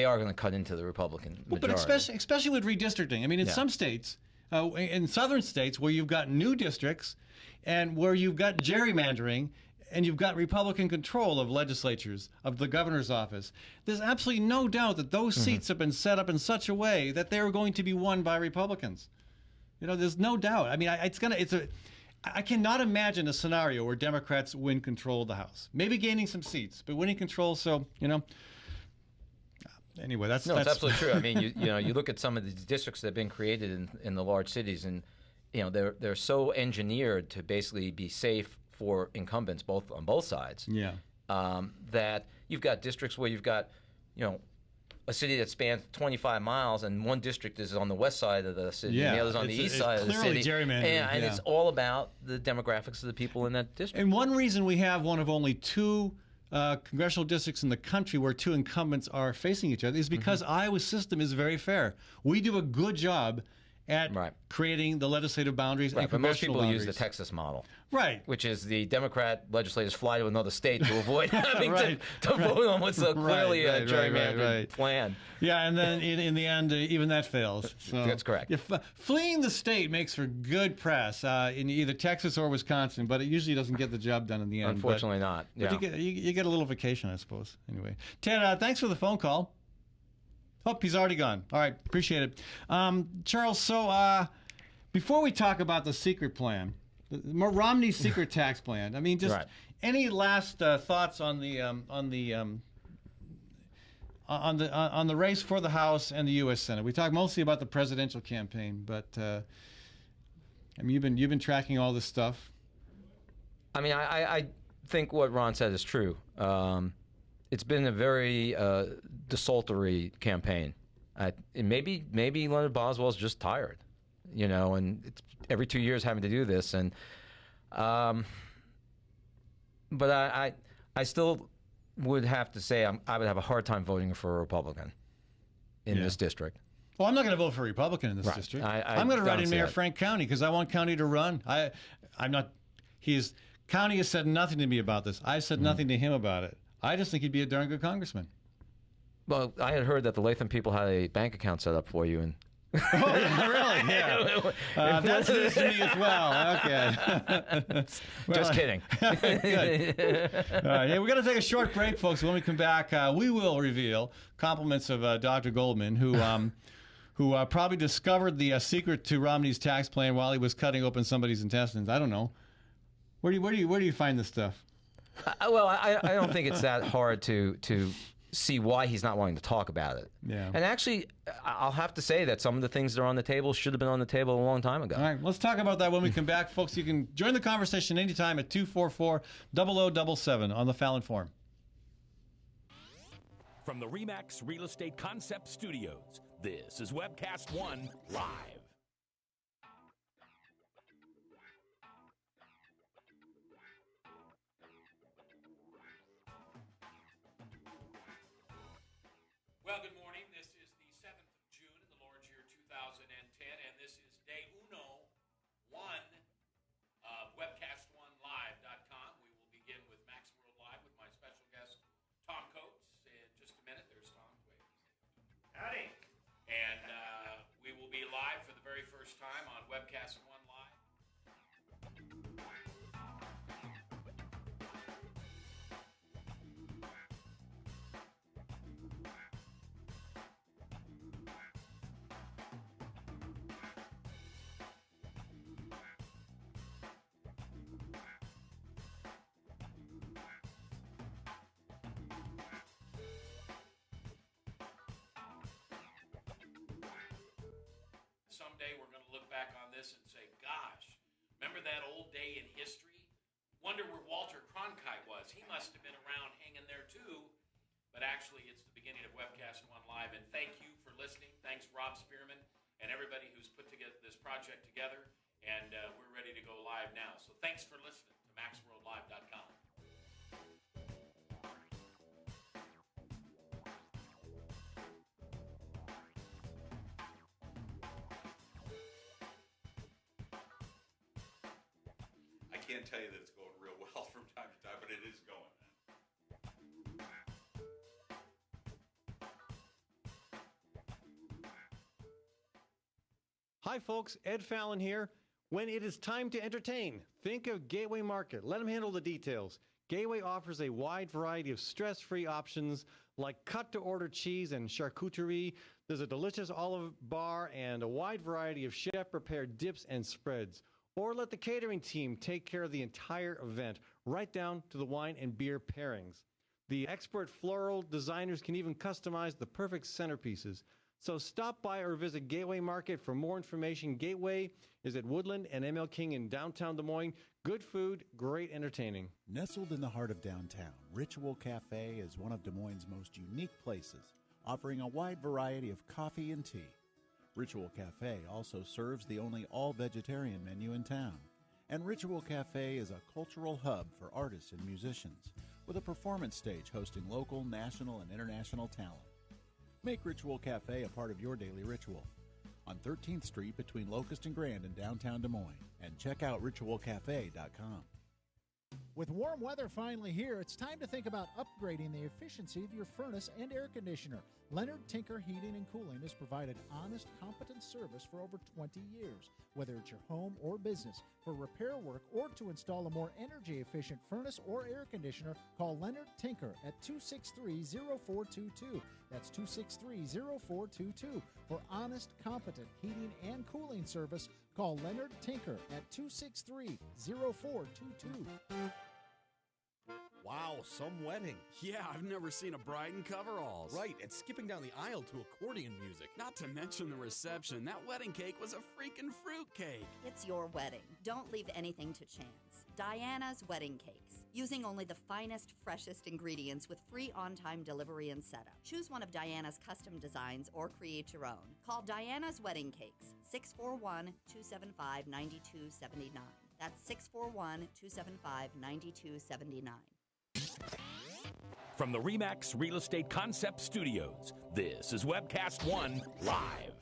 are going to cut into the Republican majority.
But especially with redistricting. I mean, in some states, in southern states where you've got new districts and where you've got gerrymandering and you've got Republican control of legislatures, of the governor's office, there's absolutely no doubt that those seats have been set up in such a way that they're going to be won by Republicans. There's no doubt. I mean, I cannot imagine a scenario where Democrats win control of the House. Maybe gaining some seats, but winning control. So, anyway, that's
absolutely true. I mean, you look at some of these districts that have been created in the large cities, and they're so engineered to basically be safe for incumbents on both sides.
Yeah.
That you've got districts where you've got, a city that spans 25 miles, and one district is on the west side of the city, and the other's on the east side of the city.
Gerrymandering.
And it's all about the demographics of the people in that district.
And one reason we have one of only 2 congressional districts in the country where 2 incumbents are facing each other is because Iowa's system is very fair. We do a good job at creating the legislative boundaries and congressional boundaries.
But most people use the Texas model.
Right.
Which is the Democrat legislators fly to another state to avoid having to vote on what's clearly a gerrymandered plan.
Yeah, and then in the end, even that fails. So,
that's correct.
Fleeing the state makes for good press in either Texas or Wisconsin, but it usually doesn't get the job done in the end.
Unfortunately not. Yeah.
But you get a little vacation, I suppose. Anyway. Ted, thanks for the phone call. Oh, he's already gone. All right, appreciate it. Charles, so before we talk about the secret plan, Romney's secret tax plan, I mean, just any last thoughts on the race for the House and the U.S. Senate? We talked mostly about the presidential campaign, but I mean, you've been tracking all this stuff.
I mean, I think what Ron said is true. it's been a very desultory campaign. And maybe Leonard Boswell's just tired, and it's every 2 years having to do this. And but I still would have to say I would have a hard time voting for a Republican in this district.
Well, I'm not going to vote for a Republican in this district. I'm going to write in Mayor Frank County because I want County to run. I'm not. County has said nothing to me about this. I said nothing to him about it. I just think he'd be a darn good congressman.
Well, I had heard that the Latham people had a bank account set up for you, and
oh, yeah, really? Yeah. That's news to me as well. Okay.
Just kidding.
Good. All right. Hey, we're going to take a short break, folks. When we come back, we will reveal compliments of Dr. Goldman, who probably discovered the secret to Romney's tax plan while he was cutting open somebody's intestines. I don't know. Where do you find this stuff?
Well, I don't think it's that hard to see why he's not wanting to talk about it.
Yeah.
And actually, I'll have to say that some of the things that are on the table should have been on the table a long time ago.
All right, let's talk about that when we come back, folks. You can join the conversation anytime at 244-0077 on the Fallon Forum.
From the RE/MAX Real Estate Concept Studios, this is Webcast One Live.
Well, good morning. This is the 7th of June in the Lord's year 2010, and this is day uno one of webcast1live.com. We will begin with Max World Live with my special guest, Tom Coates. In just a minute, there's Tom. Howdy. And we will be live for the very first time on Webcast One Live. Someday we're going to look back on this and say, gosh, remember that old day in history? Wonder where Walter Cronkite was. He must have been around hanging there too. But actually, it's the beginning of Webcast One Live. And thank you for listening. Thanks, Rob Spearman, and everybody who's put together this project together. And we're ready to go live now. So thanks for listening to MaxWorldLive.com. I can't tell you that it's going real well from time to time, but it is going.
Hi, folks. Ed Fallon here. When it is time to entertain, think of Gateway Market. Let them handle the details. Gateway offers a wide variety of stress-free options like cut-to-order cheese and charcuterie. There's a delicious olive bar and a wide variety of chef-prepared dips and spreads. Or let the catering team take care of the entire event, right down to the wine and beer pairings. The expert floral designers can even customize the perfect centerpieces. So stop by or visit Gateway Market for more information. Gateway is at Woodland and ML King in downtown Des Moines. Good food, great entertaining.
Nestled in the heart of downtown, Ritual Cafe is one of Des Moines' most unique places, offering a wide variety of coffee and tea. Ritual Cafe also serves the only all-vegetarian menu in town. And Ritual Cafe is a cultural hub for artists and musicians, with a performance stage hosting local, national, and international talent. Make Ritual Cafe a part of your daily ritual. On 13th Street between Locust and Grand in downtown Des Moines. And check out ritualcafe.com.
With warm weather finally here, it's time to think about upgrading the efficiency of your furnace and air conditioner. Leonard Tinker Heating and Cooling has provided honest, competent service for over 20 years. Whether it's your home or business, for repair work or to install a more energy-efficient furnace or air conditioner, call Leonard Tinker at 263-0422. That's 263-0422. For honest, competent heating and cooling service, call Leonard Tinker at 263-0422.
Wow, some wedding.
Yeah, I've never seen a bride in coveralls.
Right, and skipping down the aisle to accordion music.
Not to mention the reception. That wedding cake was a freaking fruit cake.
It's your wedding. Don't leave anything to chance. Diana's Wedding Cakes. Using only the finest, freshest ingredients with free on-time delivery and setup. Choose one of Diana's custom designs or create your own. Call Diana's Wedding Cakes, 641-275-9279. That's 641-275-9279.
From the RE/MAX Real Estate Concept Studios, this is Webcast One Live.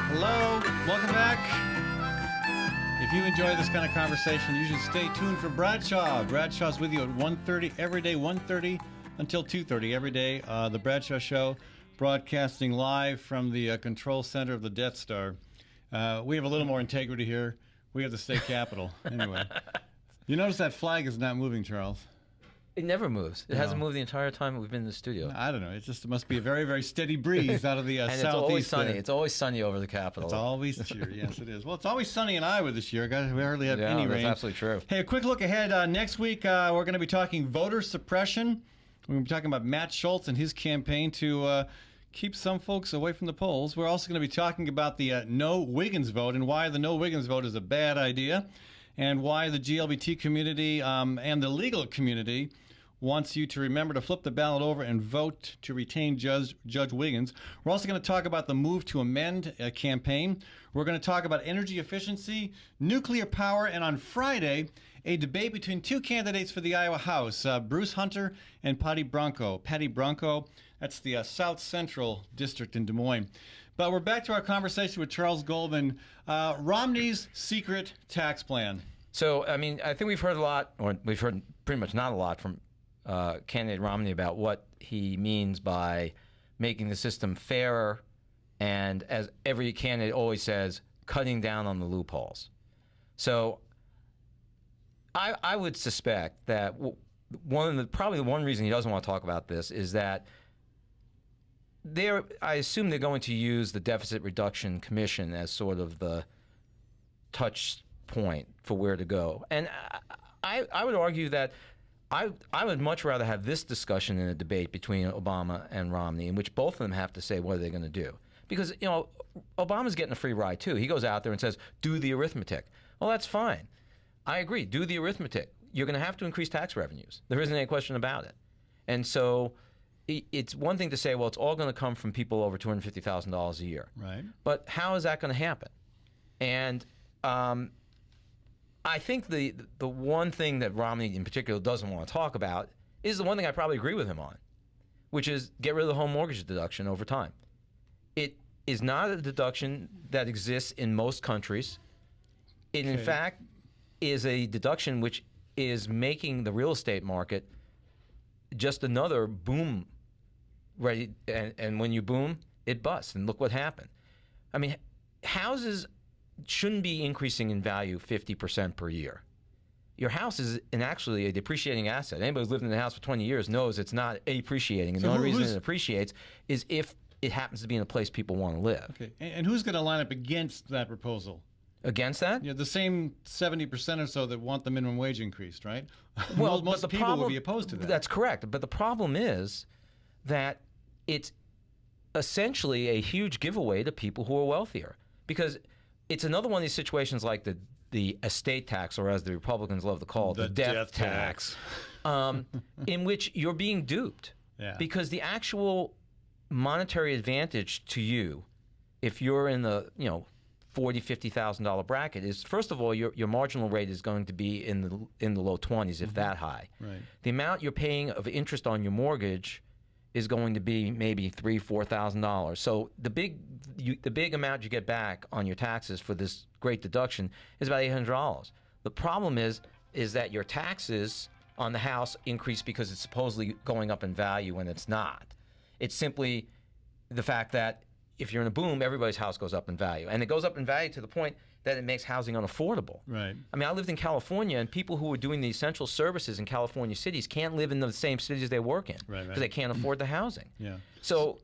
Hello, welcome back. If you enjoy this kind of conversation, you should stay tuned for Bradshaw. Bradshaw's with you at 1:30 every day, 1:30 until 2:30 every day. The Bradshaw Show, broadcasting live from the control center of the Death Star. We have a little more integrity here. We have the state capitol. Anyway, you notice that flag is not moving, Charles.
It never moves. It hasn't moved the entire time we've been in the studio.
I don't know. It must be a very, very steady breeze out of the
and
southeast.
It's always sunny.
There.
It's always sunny over the Capitol.
It's always true. Yes, it is. Well, it's always sunny in Iowa this year. We hardly have any rain.
That's absolutely true.
Hey, a quick look ahead. Next week, we're going to be talking voter suppression. We're going to be talking about Matt Schultz and his campaign to keep some folks away from the polls. We're also going to be talking about the no Wiggins vote and why the no Wiggins vote is a bad idea, and why the GLBT community and the legal community wants you to remember to flip the ballot over and vote to retain Judge Wiggins. We're also going to talk about the Move to Amend campaign. We're going to talk about energy efficiency, nuclear power, and on Friday, a debate between two candidates for the Iowa House, Bruce Hunter and Patty Bronco. Patty Bronco, that's the South Central District in Des Moines. But we're back to our conversation with Charles Goldman, Romney's secret tax plan.
So, I mean, I think we've heard a lot, or we've heard pretty much not a lot from candidate Romney about what he means by making the system fairer and, as every candidate always says, cutting down on the loopholes. So I would suspect that probably the one reason he doesn't want to talk about this is that I assume they're going to use the Deficit Reduction Commission as sort of the touch point for where to go. And I would argue that I would much rather have this discussion in a debate between Obama and Romney, in which both of them have to say what are they going to do. Because, you know, Obama's getting a free ride, too. He goes out there and says, do the arithmetic. Well, that's fine. I agree. Do the arithmetic. You're going to have to increase tax revenues. There isn't any question about it. And so it's one thing to say, well, it's all going to come from people over $250,000 a year.
Right.
But how is that going to happen? And I think the one thing that Romney in particular doesn't want to talk about is the one thing I probably agree with him on, which is get rid of the home mortgage deduction over time. It is not a deduction that exists in most countries. It, in fact, is a deduction which is making the real estate market just another boom. Right? And when you boom, it busts. And look what happened. I mean, houses shouldn't be increasing in value 50% per year. Your house is actually a depreciating asset. Anybody who's lived in the house for 20 years knows it's not appreciating. And the only reason it appreciates is if it happens to be in a place people want to live.
Okay. And who's going to line up against that proposal?
Against that?
Yeah, the same 70% or so that want the minimum wage increased, right?
Well,
most
but the
people
problem,
would be opposed to that.
That's correct. But the problem is that it's essentially a huge giveaway to people who are wealthier. Because it's another one of these situations like the estate tax, or as the Republicans love to call it, the death tax, in which you're being duped.
Yeah.
Because the actual monetary advantage to you, if you're in the $40,000, $50,000 bracket, is first of all your marginal rate is going to be in the low 20s, if that high.
Right.
The amount you're paying of interest on your mortgage is going to be maybe $3,000, $4,000. So the big amount you get back on your taxes for this great deduction is about $800. The problem is that your taxes on the house increase because it's supposedly going up in value when it's not. It's simply the fact that if you're in a boom, everybody's house goes up in value. And it goes up in value to the point that it makes housing unaffordable.
Right.
I mean, I lived in California, and people who are doing the essential services in California cities can't live in the same cities they work in because they can't afford the housing.
Yeah.
So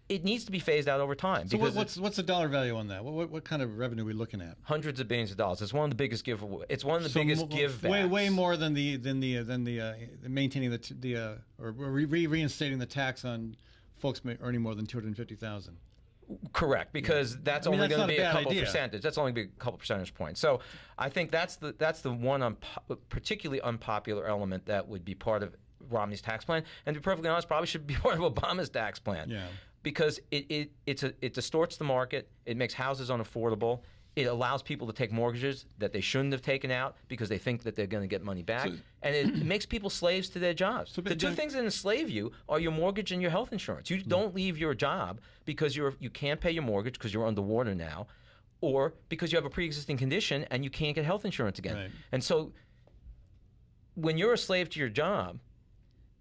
it needs to be phased out over time.
So
because
what's the dollar value on that? What kind of revenue are we looking at?
Hundreds of billions of dollars. It's one of the biggest It's one of the biggest givebacks.
Way more than the maintaining or reinstating the tax on folks earning more than $250,000.
Correct, because that's only going to be a couple percentage. That's only going to be a couple percentage points. So I think that's the one particularly unpopular element that would be part of Romney's tax plan, and to be perfectly honest, probably should be part of Obama's tax plan.
Yeah.
Because it distorts the market. It makes houses unaffordable. It allows people to take mortgages that they shouldn't have taken out because they think that they're going to get money back. And it makes people slaves to their jobs. The two things that enslave you are your mortgage and your health insurance. You don't leave your job because you can't pay your mortgage because you're underwater now, or because you have a pre-existing condition and you can't get health insurance again.
Right.
And so when you're a slave to your job,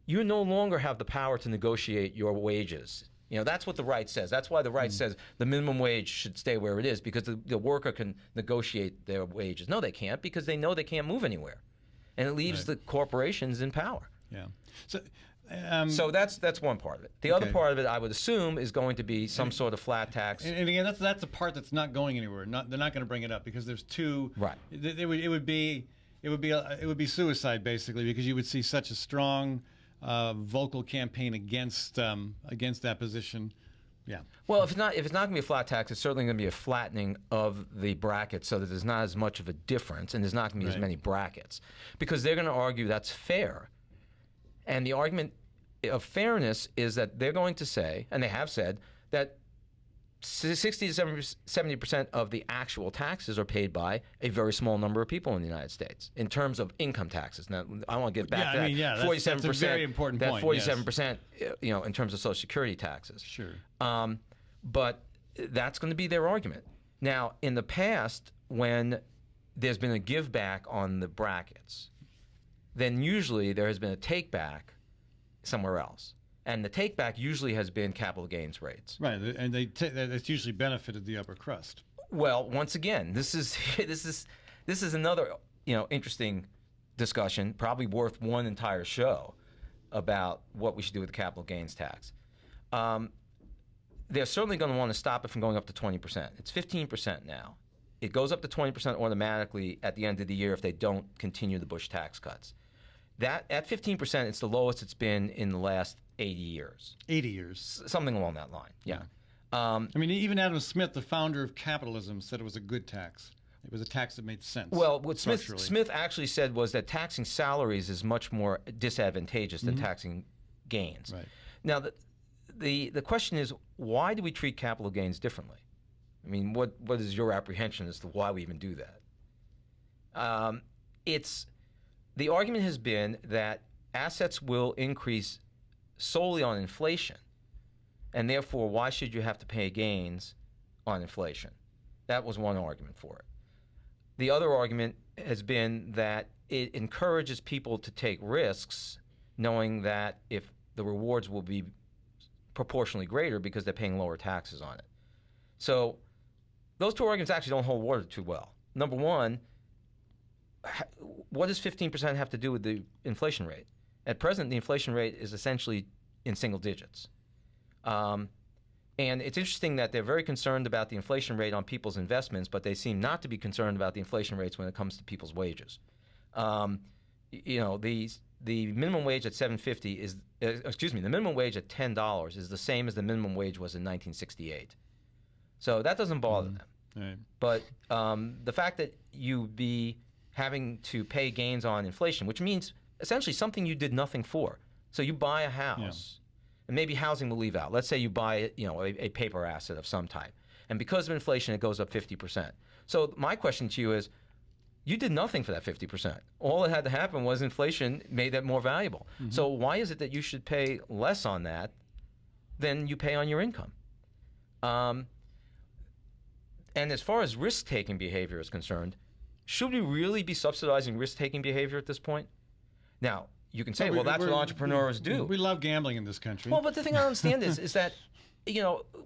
you no longer have the power to negotiate your wages. That's what the right says. That's why the right says the minimum wage should stay where it is, because the worker can negotiate their wages. No, they can't, because they know they can't move anywhere. And it leaves the corporations in power.
Yeah.
So that's one part of it. The other part of it, I would assume, is going to be some sort of flat tax.
And again, that's the part that's not going anywhere. They're not going to bring it up because there's two. Right. It would be suicide, basically, because you would see such a strong vocal campaign against that position. Yeah.
Well, if it's not going to be a flat tax, it's certainly going to be a flattening of the brackets so that there's not as much of a difference and there's not going to be as many brackets, because they're going to argue that's fair. And the argument of fairness is that they're going to say, and they have said, that 60 to 70% of the actual taxes are paid by a very small number of people in the United States in terms of income taxes. Now, I want to get back to that. 47%.
That's a very important point.
That 47%, in terms of Social Security taxes.
Sure.
But that's going to be their argument. Now, in the past, when there's been a give back on the brackets, then usually there has been a take back somewhere else. And the take back usually has been capital gains rates.
Right, and that's usually benefited the upper crust.
Well, once again, this is another interesting discussion, probably worth one entire show, about what we should do with the capital gains tax. They're certainly going to want to stop it from going up to 20%. It's 15% now. It goes up to 20% automatically at the end of the year if they don't continue the Bush tax cuts. That at 15%, it's the lowest it's been in the last 80 years.
80 years.
Something along that line, yeah.
Even Adam Smith, the founder of capitalism, said it was a good tax. It was a tax that made sense.
Well, what Smith actually said was that taxing salaries is much more disadvantageous than taxing gains.
Right.
Now, the question is, why do we treat capital gains differently? I mean, what is your apprehension as to why we even do that? The argument has been that assets will increase solely on inflation, and therefore, why should you have to pay gains on inflation? That was one argument for it. The other argument has been that it encourages people to take risks, knowing that if the rewards will be proportionally greater because they're paying lower taxes on it. So those two arguments actually don't hold water too well. Number one, what does 15% have to do with the inflation rate? At present, the inflation rate is essentially in single digits. And it's interesting that they're very concerned about the inflation rate on people's investments, but they seem not to be concerned about the inflation rates when it comes to people's wages. The minimum wage at $7.50 is, the minimum wage at $10 is the same as the minimum wage was in 1968. So that doesn't bother them.
Right.
But the fact that you be having to pay gains on inflation, which means essentially something you did nothing for. So you buy a house, and maybe housing will leave out. Let's say you buy a paper asset of some type, and because of inflation, it goes up 50%. So my question to you is, you did nothing for that 50%. All that had to happen was inflation made that more valuable. Mm-hmm. So why is it that you should pay less on that than you pay on your income? And as far as risk-taking behavior is concerned, should we really be subsidizing risk-taking behavior at this point? Now, you can say, well, that's what entrepreneurs do.
We love gambling in this country.
Well, but the thing I don't understand is that,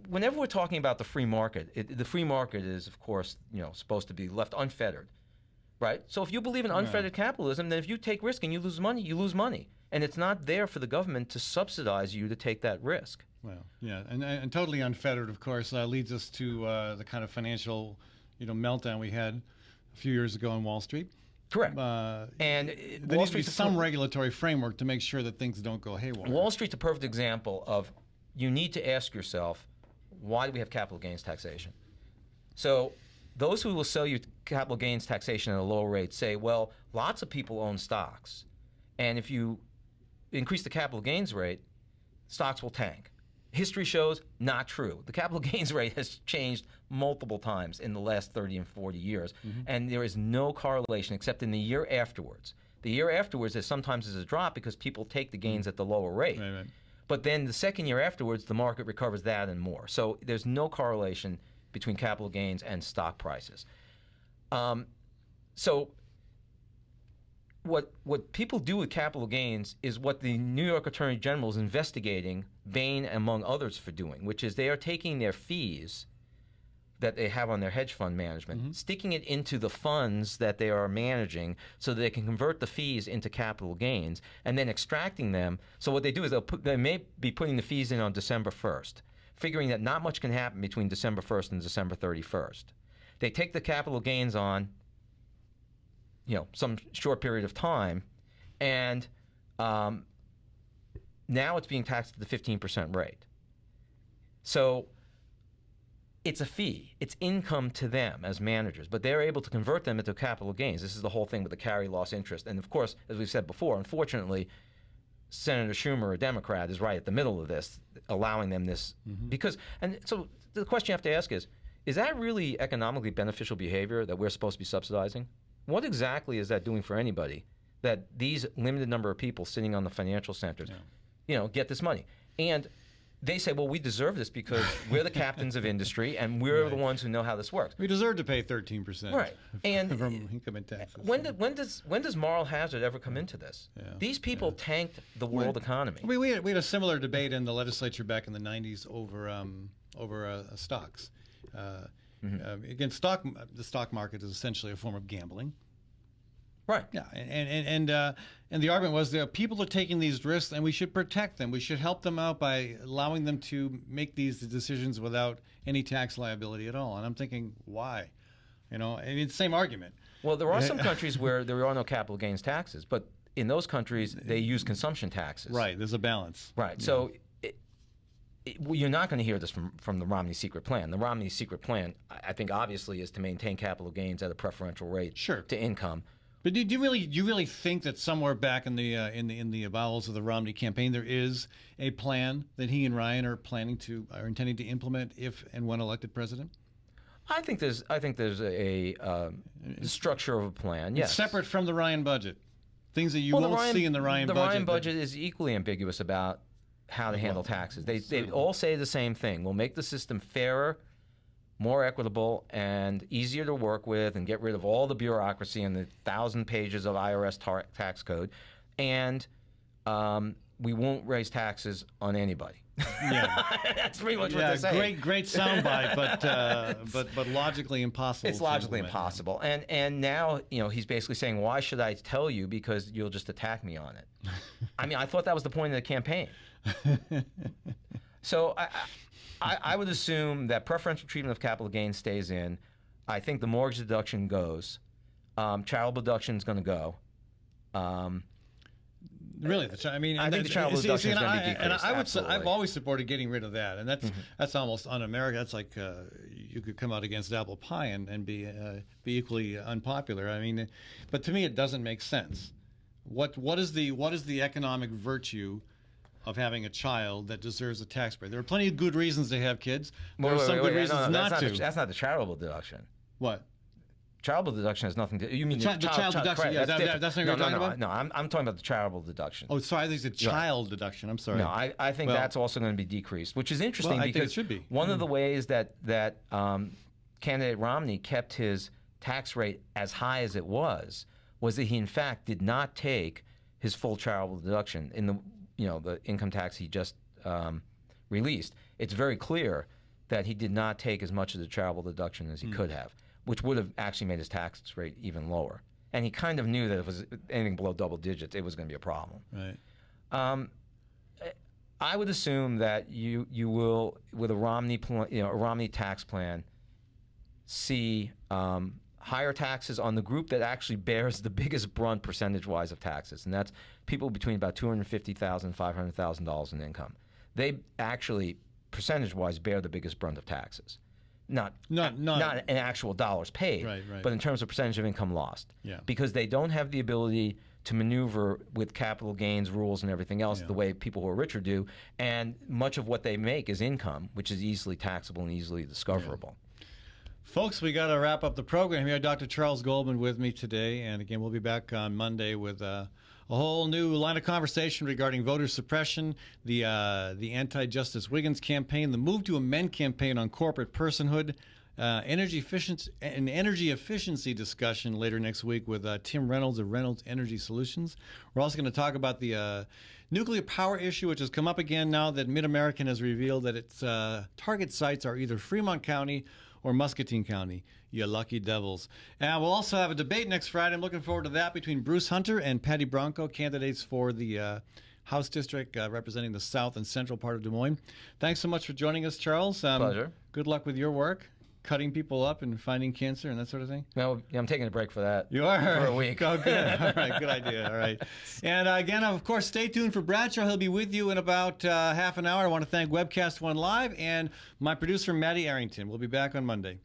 whenever we're talking about the free market, the free market is, of course, supposed to be left unfettered, right? So if you believe in unfettered capitalism, then if you take risk and you lose money, you lose money. And it's not there for the government to subsidize you to take that risk.
Well, yeah, and totally unfettered, of course, leads us to the kind of financial, meltdown we had a few years ago on Wall Street.
Correct. And
there needs to be some regulatory framework to make sure that things don't go haywire.
Wall Street's a perfect example of you need to ask yourself, why do we have capital gains taxation? So those who will sell you capital gains taxation at a lower rate say, well, lots of people own stocks, and if you increase the capital gains rate, stocks will tank. History shows not true. The capital gains rate has changed multiple times in the last 30 and 40 years, and there is no correlation except in the year afterwards. The year afterwards, there sometimes is a drop because people take the gains at the lower rate.
Right.
But then the second year afterwards, the market recovers that and more. So there's no correlation between capital gains and stock prices. So what people do with capital gains is what the New York Attorney General is investigating Bain, among others, for doing, which is they are taking their fees that they have on their hedge fund management, sticking it into the funds that they are managing so that they can convert the fees into capital gains and then extracting them. So what they do is they may be putting the fees in on December 1st, figuring that not much can happen between December 1st and December 31st. They take the capital gains on some short period of time, and now it's being taxed at the 15% rate. So it's a fee. It's income to them as managers, but they're able to convert them into capital gains. This is the whole thing with the carry loss interest. And of course, as we've said before, unfortunately, Senator Schumer, a Democrat, is right at the middle of this, allowing them this and so the question you have to ask is that really economically beneficial behavior that we're supposed to be subsidizing? What exactly is that doing for anybody that these limited number of people sitting on the financial centers, get this money? And they say, well, we deserve this because we're the captains of industry and we're the ones who know how this works.
We deserve to pay 13%.
Right. And
from income and taxes.
When does moral hazard ever come into this?
Yeah.
These people tanked the world economy.
We had a similar debate in the legislature back in the 90s over stocks. Again, the stock market is essentially a form of gambling.
Right.
Yeah, and the argument was that people are taking these risks, and we should protect them. We should help them out by allowing them to make these decisions without any tax liability at all. And I'm thinking, why? It's the same argument.
Well, there are some countries where there are no capital gains taxes, but in those countries they use consumption taxes.
Right. There's a balance.
Right. Yeah. So you're not going to hear this from the Romney secret plan. The Romney secret plan, I think, obviously, is to maintain capital gains at a preferential rate to income.
But do you really think that somewhere back in the bowels of the Romney campaign there is a plan that he and Ryan are intending to implement if and when elected president?
I think there's a structure of a plan. Yes,
it's separate from the Ryan budget. Things that you won't see in the Ryan budget.
The Ryan budget is equally ambiguous about how to handle taxes. They all say the same thing. We'll make the system fairer, more equitable, and easier to work with, and get rid of all the bureaucracy and the 1,000 pages of IRS tax code, and we won't raise taxes on anybody.
Yeah,
that's pretty much what they're saying.
Great soundbite, but logically impossible.
It's logically impossible, and now he's basically saying, why should I tell you, because you'll just attack me on it. I mean, I thought that was the point of the campaign. So I would assume that preferential treatment of capital gains stays in. I think the mortgage deduction goes. Charitable deduction is going to go.
Really,
I think the charitable deduction is going to be decreased.
And I've always supported getting rid of that, and that's almost un-American. That's like you could come out against apple pie and be equally unpopular. I mean, but to me, it doesn't make sense. What is the economic virtue of having a child that deserves a tax break? There are plenty of good reasons to have kids. There are some good reasons not to.
That's not the charitable deduction.
What?
Charitable deduction has nothing to. You mean the
child deduction? Yeah, that's what you're talking about.
No, I'm talking about the charitable deduction.
Oh, sorry, I think it's a child deduction. I'm sorry.
No, I think that's also going to be decreased, which is interesting because
I think it should be.
One of the ways that candidate Romney kept his tax rate as high as it was that he in fact did not take his full charitable deduction in the income tax he just released. It's very clear that he did not take as much of the charitable deduction as he could have, which would have actually made his tax rate even lower. And he kind of knew that if it was anything below double digits, it was going to be a problem.
Right.
I would assume that you will, with a Romney tax plan, see higher taxes on the group that actually bears the biggest brunt percentage-wise of taxes, and that's people between about $250,000 and $500,000 in income. They actually, percentage-wise, bear the biggest brunt of taxes. Not in actual dollars paid,
right.
but in terms of percentage of income lost.
Yeah.
Because they don't have the ability to maneuver with capital gains rules and everything else the way people who are richer do, and much of what they make is income, which is easily taxable and easily discoverable.
Yeah. Folks, we got to wrap up the program here. Dr. Charles Goldman with me today, and again, we'll be back on Monday with a whole new line of conversation regarding voter suppression, the anti-Justice Wiggins campaign, the Move to Amend campaign on corporate personhood, energy efficiency discussion later next week with Tim Reynolds of Reynolds Energy Solutions. We're also going to talk about the nuclear power issue, which has come up again now that Mid-American has revealed that its target sites are either Fremont County or Muscatine County. You lucky devils. And we'll also have a debate next Friday. I'm looking forward to that between Bruce Hunter and Patty Bronco, candidates for the House District representing the south and central part of Des Moines. Thanks so much for joining us, Charles.
Pleasure.
Good luck with your work, cutting people up and finding cancer and that sort of thing.
No, I'm taking a break for that.
You are?
For a week.
Oh, good. All right, good idea. All right. And again, of course, stay tuned for Bradshaw. He'll be with you in about half an hour. I want to thank Webcast One Live and my producer, Maddie Arrington. We'll be back on Monday.